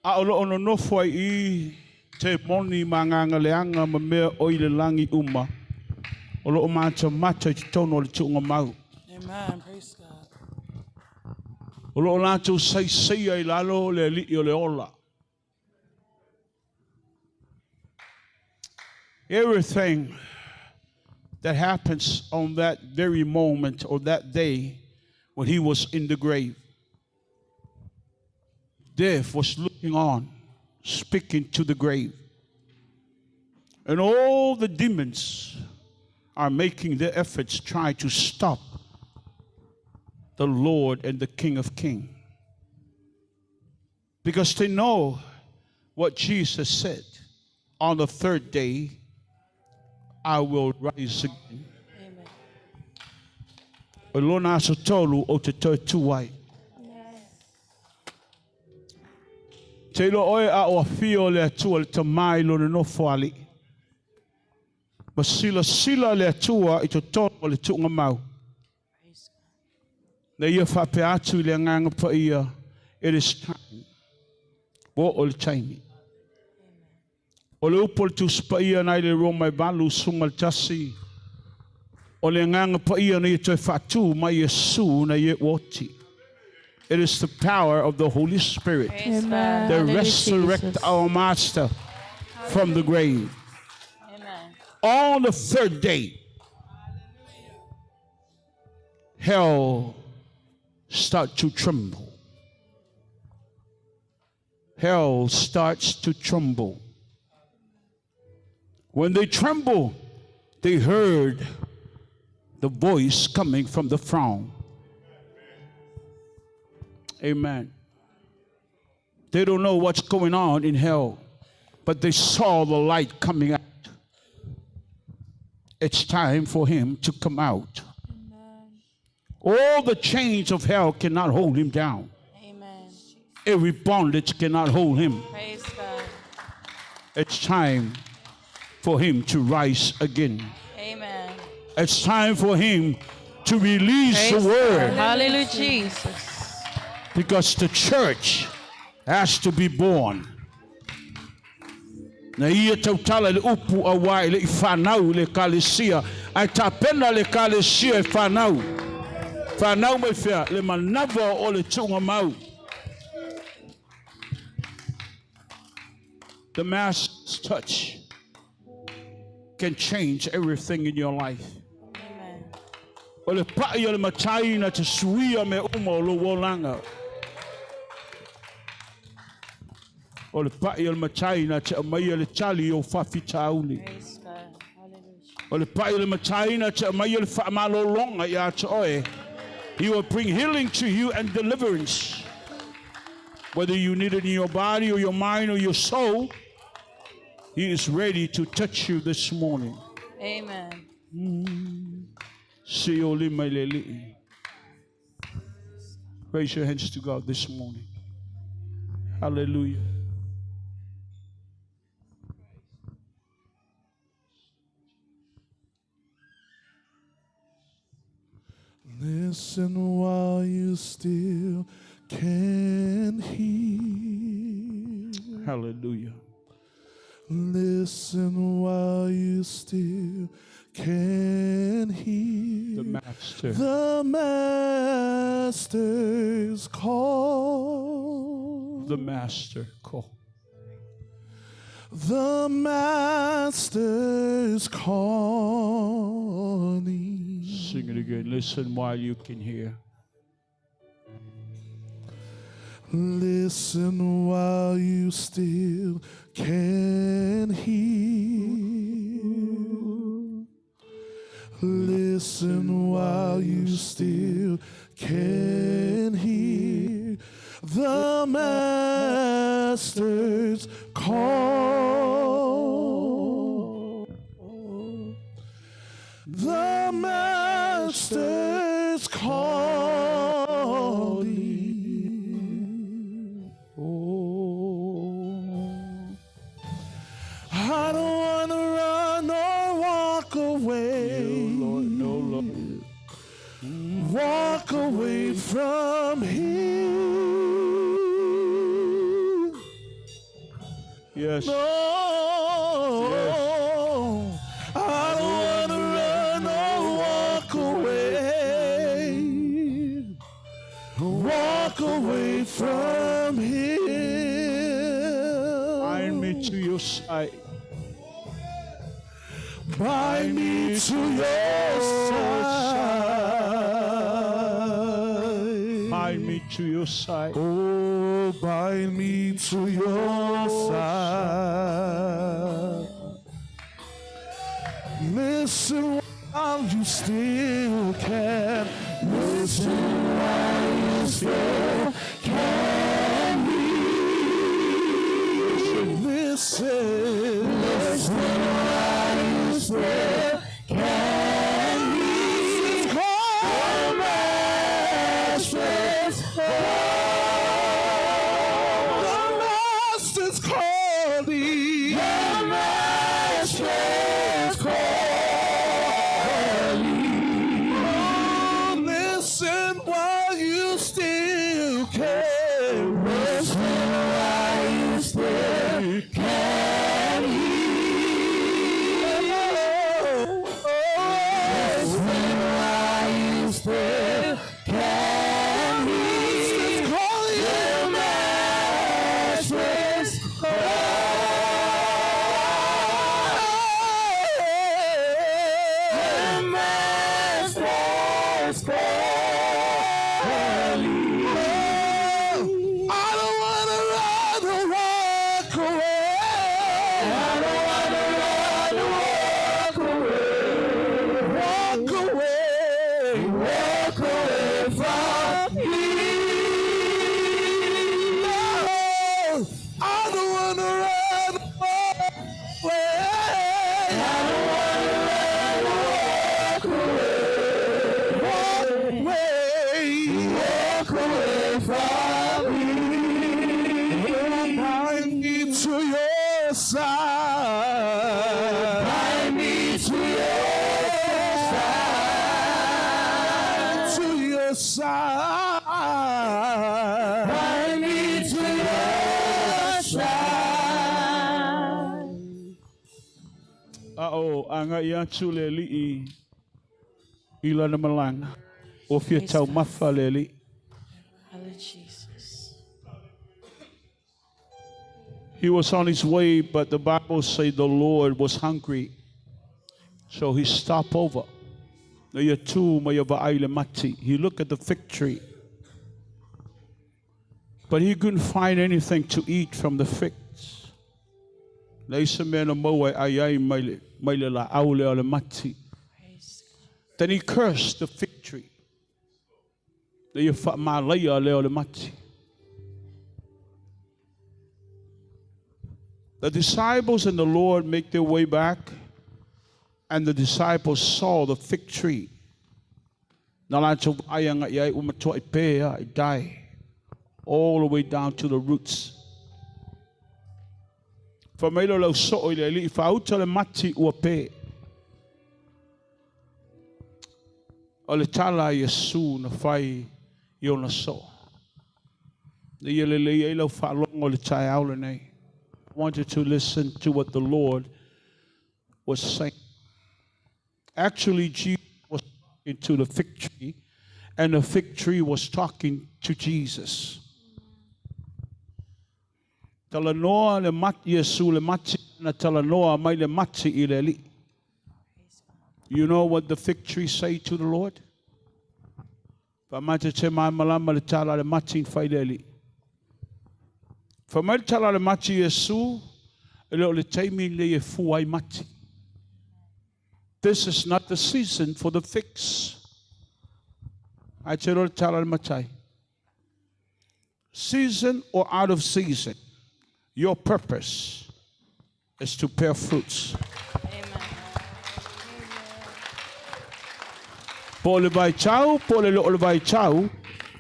A olo ono nofo I te moni manganga leanga ma mea o ile langi uma. Olo o mata mata I te tono le tunga mau. Amen. Praise God. Olo o lato sei ai lalo le li o le ola. Everything that happens on that very moment or that day when he was in the grave. Death was looking on, speaking to the grave. And all the demons are making their efforts try to stop the Lord and the King of Kings. Because they know what Jesus said. On the third day, I will rise again. Olona so tolu o te tuai. Te ilo oe a o fio le atua le tamai lo no foali. Ma sila le atua I to tolu le tunga mau. Na ia whape atu le nganga pa ia. It is time. Wo o le taimi. O le upol tu spa ia nai le romai balu sungal tasi. O le nganga pa ia na ia toi whatu mai Yesu na ia woti. It is the power of the Holy Spirit that resurrect our Master from the grave. Amen. On the third day, hell starts to tremble. Hell starts to tremble. When they tremble, they heard the voice coming from the throne. Amen. They don't know what's going on in hell, but they saw the light coming out. It's time for him to come out. Amen. All the chains of hell cannot hold him down. Amen. Every bondage cannot hold him. Praise God. It's time for him to rise again. Amen. It's time for him to release Praise the word. God. Hallelujah, Jesus. Because the church has to be born. Na ia tautala le upu awai le whanau le kalesia. Ai tapena le kalesia e whanau. Whanau me whea le manawa o le tunga mau. The Master's touch can change everything in your life. Amen. O le pa'i o le matai na te suia me uma o lo wolanga. O le pa'i o le matai na te amai le tali o whawhitauli. Praise God. Hallelujah. O le pa'i o le matai na te amai le whaamalolonga i a te oe. He will bring healing to you and deliverance. Whether you need it in your body or your mind or your soul, he is ready to touch you this morning. Amen. Si o lima le li'i. Raise your hands to God this morning. Hallelujah. Listen while you still can hear. Hallelujah. Listen while you still can hear. The Master. The Master's call. The Master call. The Master's calling. Sing it again. Listen while you can hear. Listen while you still can hear. Listen while you still can hear. The Master's call. The Master's calling. Oh, I don't want to run or walk away. No, Lord, no, Lord. Walk away from Him. Yes. No, I don't want to run or walk away. Walk away from Him. Bind me to your side. Bind me to your side. Bind me to your side. Oh, bind me to your side. Listen while you still can. Listen while you still can hear. Listen. Listen while you still can hear. Call Master's call. The Master's calling. The Master's calling. Oh, listen while you still can. Listen while you still can. away from me. Bind me to your side. Bind me to your side. To your side. Bind me to your side. Anga ia tule li ila na malanga. O fia tau mafa le li. Hallelujah, Jesus. He was on his way, but the Bible says the Lord was hungry. So he stopped over. He looked at the fig tree. But he couldn't find anything to eat from the figs. Then he cursed the fig tree. The disciples and the Lord make their way back, and the disciples saw the fig tree. It died all the way down to the roots. I want you to listen to what the Lord was saying. Actually, Jesus was talking to the fig tree, and the fig tree was talking to Jesus. You know what the fig tree say to the Lord? This is not the season for the figs. Season or out of season, your purpose is to bear fruits. Pole vai chau, pole lo vai chau,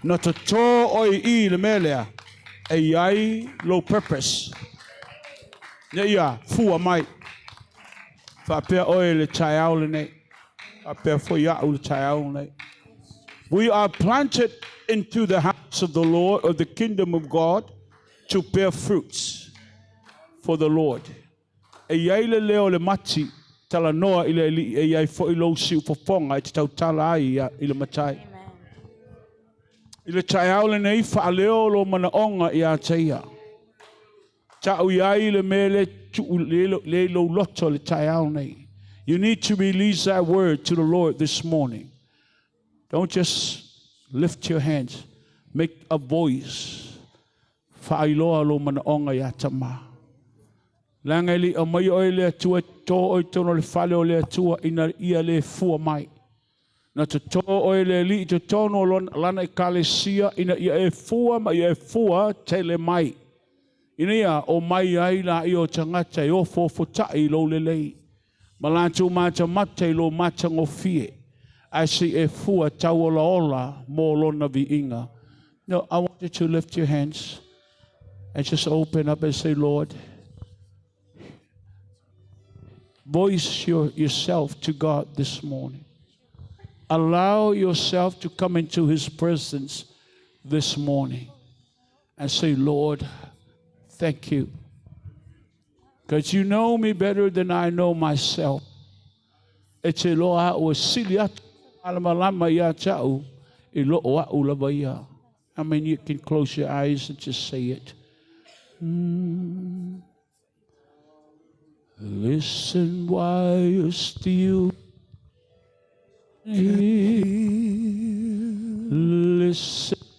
no to oi I le melea. Ai low purpose. Yeah, fu mai. Fa pe oil child ne. Fa pe for ya child ne. We are planted into the house of the Lord, of the kingdom of God, to bear fruits for the Lord. Ai le leo le mati tala noa ile ai fo ilo si fo fonga te tau tala ai ile matai. Ile child nei fa leo lo mana onga ia teia. Ta uai le mele tu le lo loto le child nei. You need to release that word to the Lord this morning. Don't just lift your hands. Make a voice. Fa iloa lo mana onga ia tama. Langeli o mai o le tua to o tono le fale o le tua ina ia le fua mai. Na te to o le li te tono lana I kalesia ina ia e fua ma ia e fua tele mai. Ina ia o mai ai la I o tangata I o fofotai lo le lei. Malantu mata mate lo mata ngofie. I see e fua tauola ola mo lona vi inga. No, I want you to lift your hands and just open up and say, Lord, voice yourself to God this morning. Allow yourself to come into His presence this morning and say, Lord, thank you. Because you know me better than I know myself. I mean, you can close your eyes and just say it. Listen while you're still here.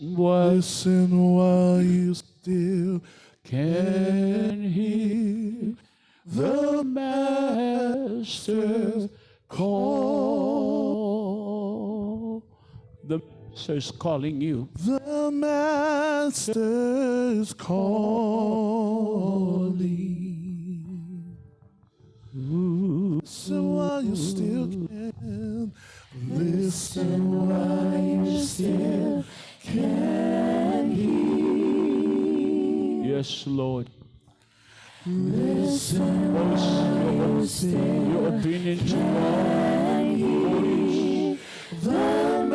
Listen while you still can hear the Master call. The Master is calling you. The Master is calling. Listen while you still can. Listen while you still can. Yes, Lord. Listen, your obedience to God. The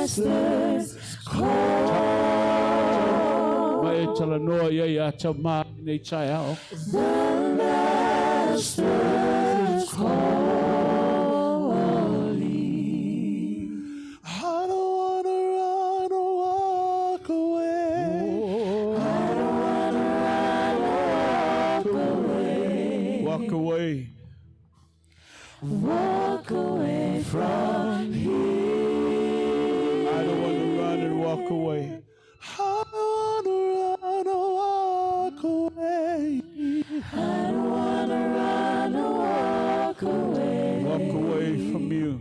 Master's call. Mai tala noa ia ia tama nei tai ao. The Master's calling. I don't wanna run or walk away. I don't wanna run or walk away. Walk away. Walk away from here. I don't want to run and walk away. I don't wanna run or walk away. I don't wanna run or walk away. Walk away from you.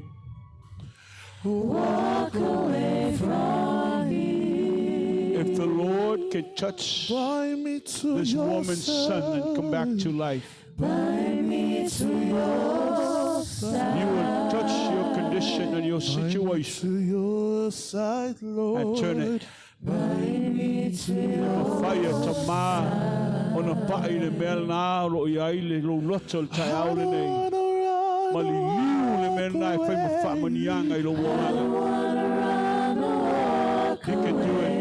Walk away from here. If the Lord can touch Bind me to this your woman's son and come back to life, Bind me to your side. you will touch your condition and your to situation your side, Lord. and turn it. Bind me to your Fire to ma on a pa'i le mel na lo i ai le lo loto le tai au le nei. Mali liu le mel na e whai ma whamanianga i lo wanga. wanna run or walk You can do it.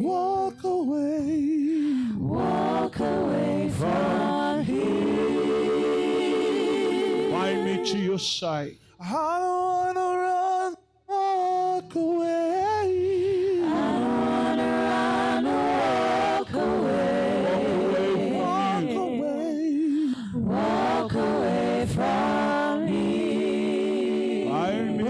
Walk away. Walk away from here. Bind me to your side. I don't wanna run, walk away. I don't wanna run or walk away. Walk away from Walk you. away. Walk away from here. Bind me to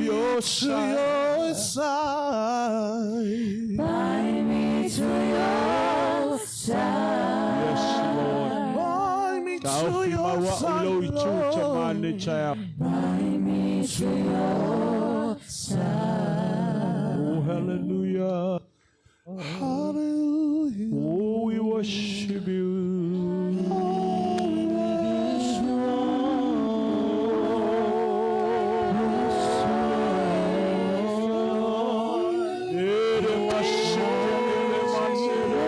your To side. your side. Bind me to your side. Yes, Lord. Bind me Ka to ofi your maua o side, lo i tū ta Lord. mane tai au. Bind me to your side. Oh, hallelujah. Hallelujah. Oh, we worship you. Ere worship you, le manere.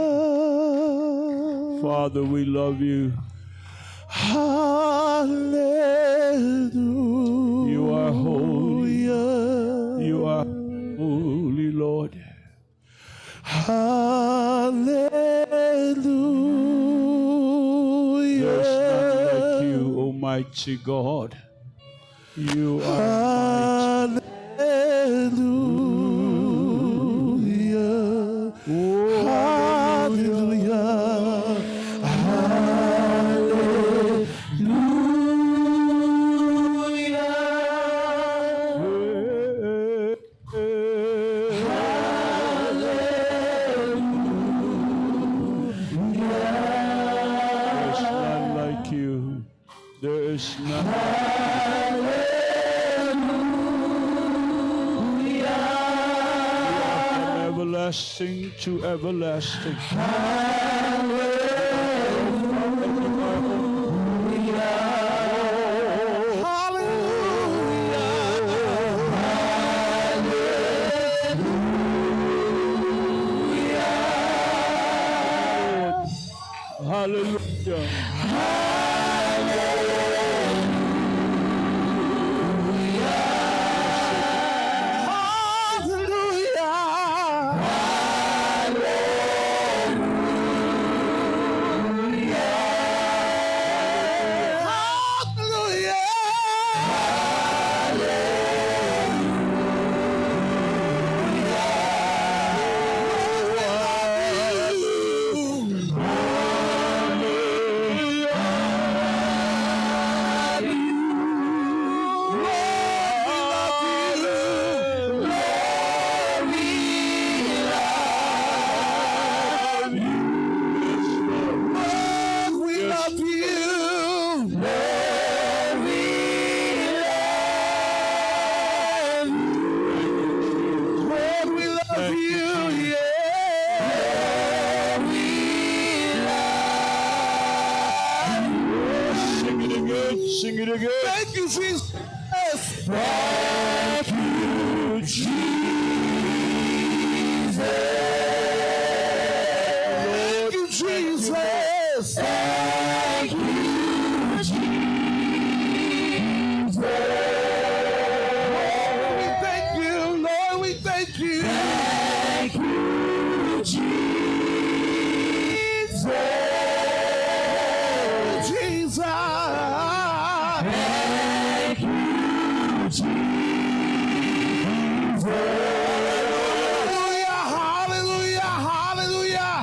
Hallelujah. Father, we love you. Hallelujah. You are holy. You are holy, Lord. Hallelujah. There's none like you, Almighty God. You are mighty. Hallelujah. Oh, Hallelujah. There's none like you. There is none. everlasting to everlasting. Hallelujah. Sing it again. Thank you, Jesus. Thank you, Jesus. Thank you, Jesus. Thank you, Jesus. We thank you, Lord. We thank you. Thank you, Jesus. Jesus. Thank you, Jesus. Hallelujah, hallelujah, hallelujah.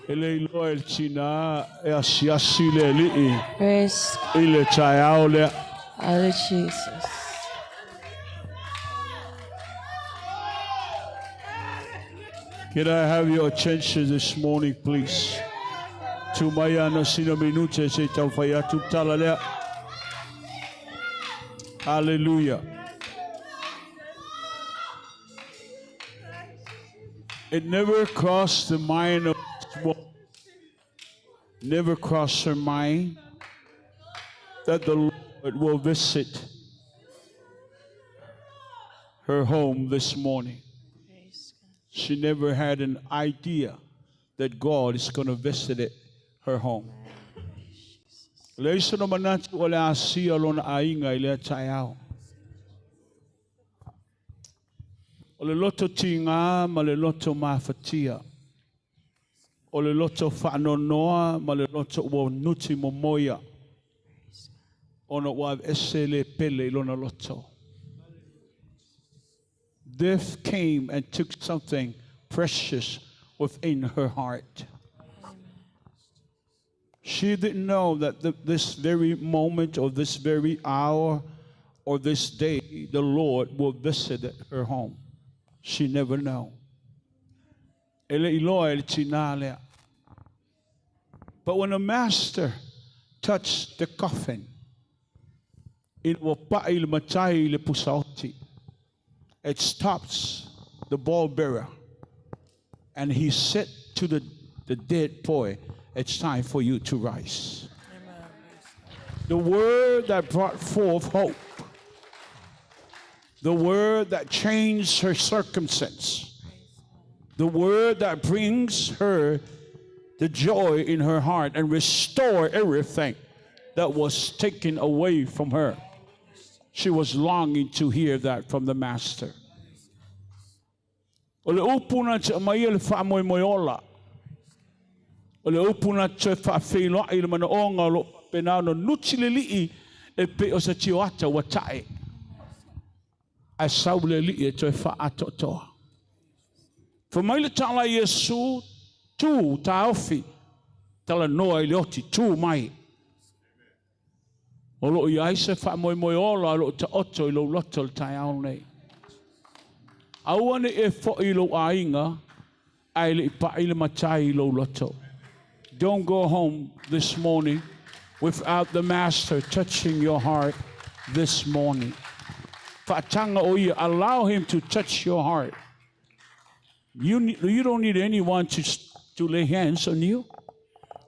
Ele loyal china e asiasi le li Praise ile chayao le. Hallelujah, Jesus. Can I have your attention this morning, please? Tumaya na sino minute se tawfaya tutala le. Hallelujah. It never crossed the mind of this woman, never crossed her mind that the Lord will visit her home this morning. She never had an idea that God is going to visit her home. Leisa no manati wala asia lona ainga ile tayao. O le loto tinga ma le loto mafatia. O le loto whaanonoa ma le loto ua nuti momoia. Ona ua esele pele ilona loto. Death came and took something precious within her heart. She didn't know that this very moment or this very hour or this day the Lord will visit her home. She never know. But when the master touched the coffin, it stops the ball bearer, and he said to the dead boy, "It's time for you to rise." The word that brought forth hope, the word that changed her circumstance, the word that brings her the joy in her heart and restore everything that was taken away from her. She was longing to hear that from the master. O le upuna te mai le fa moi moiola. O le upuna te fa feiloa i le manaonga lo penao no nuti le lii e pe o sa tio ata wa tae. Ai saule li e toi wha atotoa. Fa mai le tala Yesu, tu ta ofi, tala noa i le oti, tu mai. O lo i aise wha moi moi ola, lo ta oto i lo loto le tai au nei. Awane e fo i lo ainga, ai le ipa i le matai i lo loto. Don't go home this morning without the Master touching your heart this morning. Whaatanga o ia, allow him to touch your heart. You don't need anyone to lay hands on you.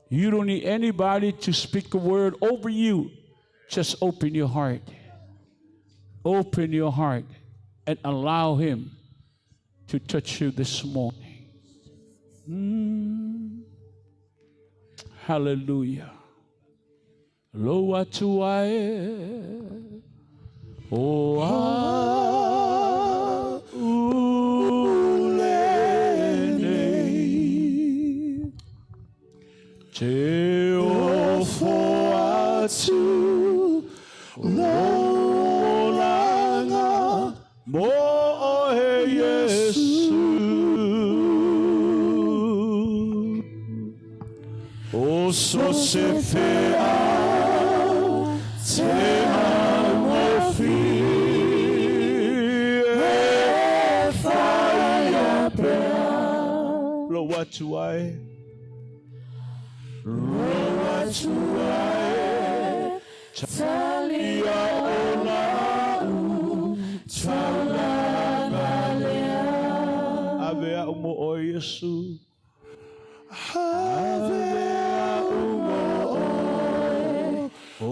You don't need anybody to speak a word over you. Just open your heart. Open your heart and allow him to touch you this morning. Hallelujah. Loa tuae. O a ulene te ofo atu lolanga mo e Yesu o so se fea te Loatuai, Talia Olau, Talangalea, Avea umo o Yesu, Avea umo o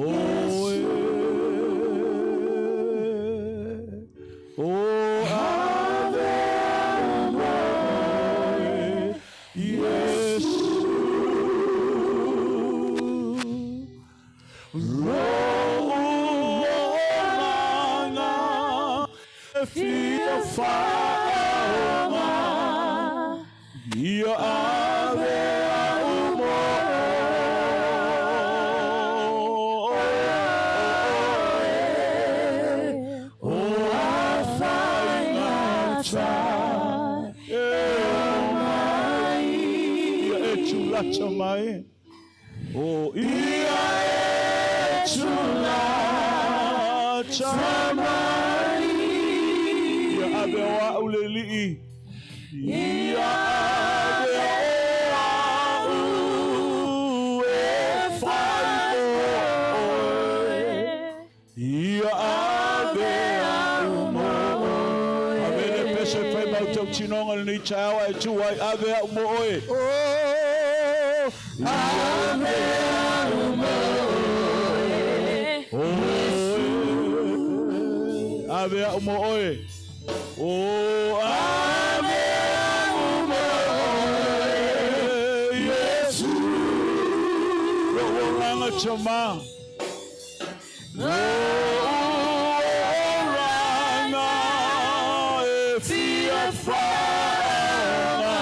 Chamai, oh ia e tula chamai, ia abe wa uleli, ia abe wa u e fai, ia abe mo, abe le pese fai mau tau tinonga ni chawa e tuai abe mo oe. Ave umo oe, oh ave umo oe, Yesu, lo langa chama, lo langa e fia fana,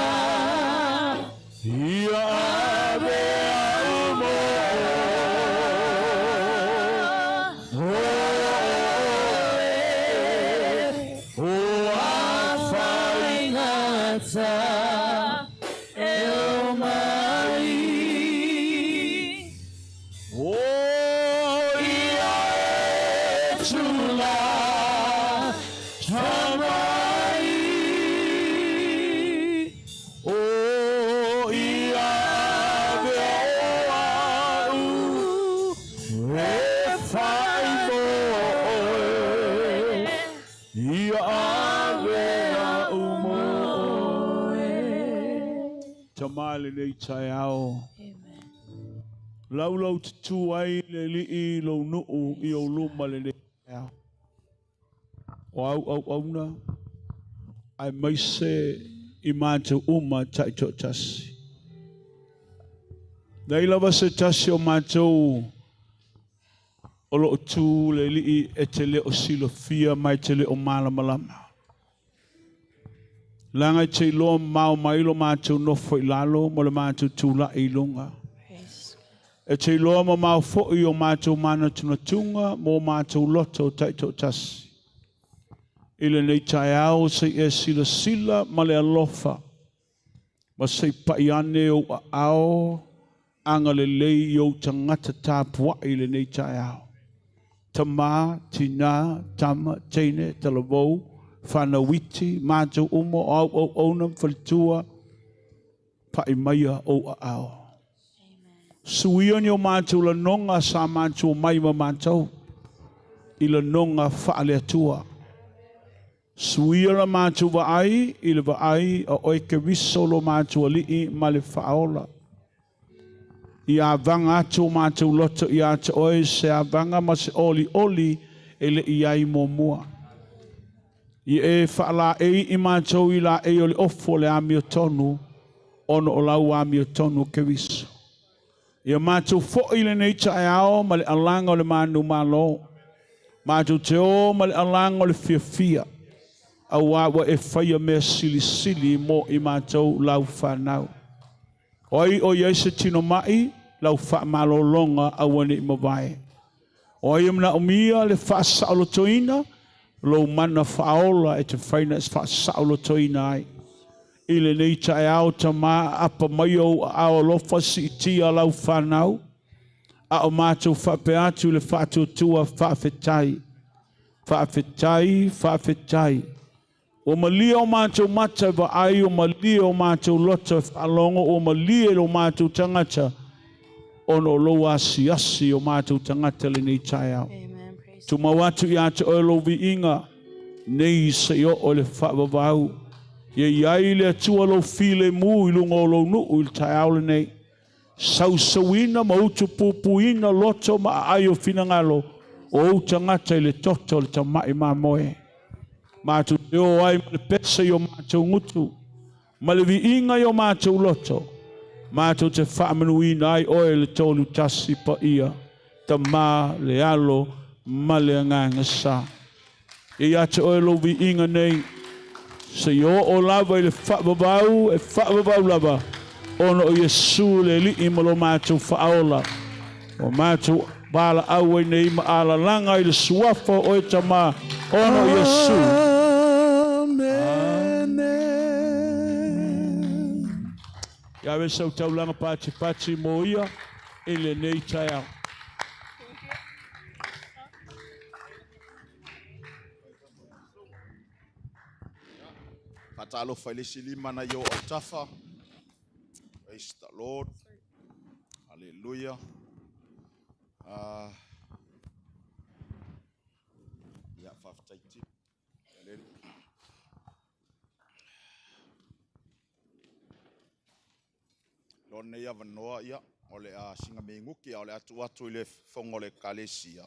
ia ave umo Tamale nei tai ao. Lau tu ai le li I lo nuu I o luma le nei tai ao. O au na. Ai mai se I mātou uma tai to tasi. Nei lava se tasi o mātou o lo tu le li I e te le o silo fia mai te le o malamalama. Langa te loa mau mai lo mātou no foi lalo mo le mātou tūla I lunga. E te loa ma mau fo'i o mātou mana tunatunga mō mātou loto taito tasi. Ile nei tai au se e sila sila ma le alofa. Ma se pai ane o a ao anga le lei o tangata tāpua ile nei tai au. Tama, tina, tama, teine, talavou, whanawiti, mātou umo, au onam, whalitua, pai maia o a ao. Suia ni o mātou la nonga sa mātou mai ma mātou, i la nonga whaale atua. Suia la mātou wa ai, i le wa ai, a oi ke viso lo mātou alii ma le whaola. I a vanga atu mātou loto i atu oi se a vanga ma se oli oli e le i ai mō mua. I e whaala i mātou i la e oli ofo le amio tonu, ono o lau amio tonu ke viso. I a mātou fo i le nei tae ao ma le alanga o le manu malo. Mātou te o ma le alanga o le fia fia. Au awa e whaia mea sili sili mo i mātou lau whanau. Oi o Yesu tino mai, lau wha malolonga awane i mawai. Oi mna umia le wha saolotoina, lo mana whaola e te whaina e wha saolotoina ai. Ile nei tae au ta maa apa mai o ao lofa si itia lau whanau. A o mātou whape atu le whatutua whawhetai. Whawhetai, whawhetai. O malia o mātou mata wa ai o malia o mātou lota whalongo o malia o mātou tangata ono lo asi o mātou tangata le nei tai au. Tu mawatu i atu o lo vi inga nei se o le whawawau. Ye iai le atua lo file mu i lunga o lo nuu il tai au le nei. Sausawina ma utu pupuina loto ma ai o finangalo o tangata i le toto le tamai ma moe. Mātou te o ai ma le pesa i o mātou ngutu. Ma le vi inga i o mātou loto. Mātou te whaamanuina ai oe le tolu tasi pa ia. Ta mā le alo ma le anganga sa. I ate oe lo vi inga nei. Se i o lava i le whaababau e whaababau lava. Ono o Yesu le li i malo mātou whaola. O mātou bala au nei ma ala langa i le suafa o e ta mā. Ono o Yesu. Ia sau taulanga pati mo ia e le nei tai au. Patalo failisi lima na yo otafa. Praise the Lord. Hallelujah. Ya faftaiti. Lone ia vanoa ia ole a singa menguki ole atu ile fongo le kalesia.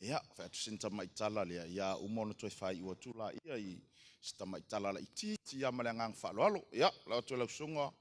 Ia fa tu sinta maitala le ia umono toi fai ua tula ia I sta maitala la iti ia malangang fa lolo ia la tu la sunga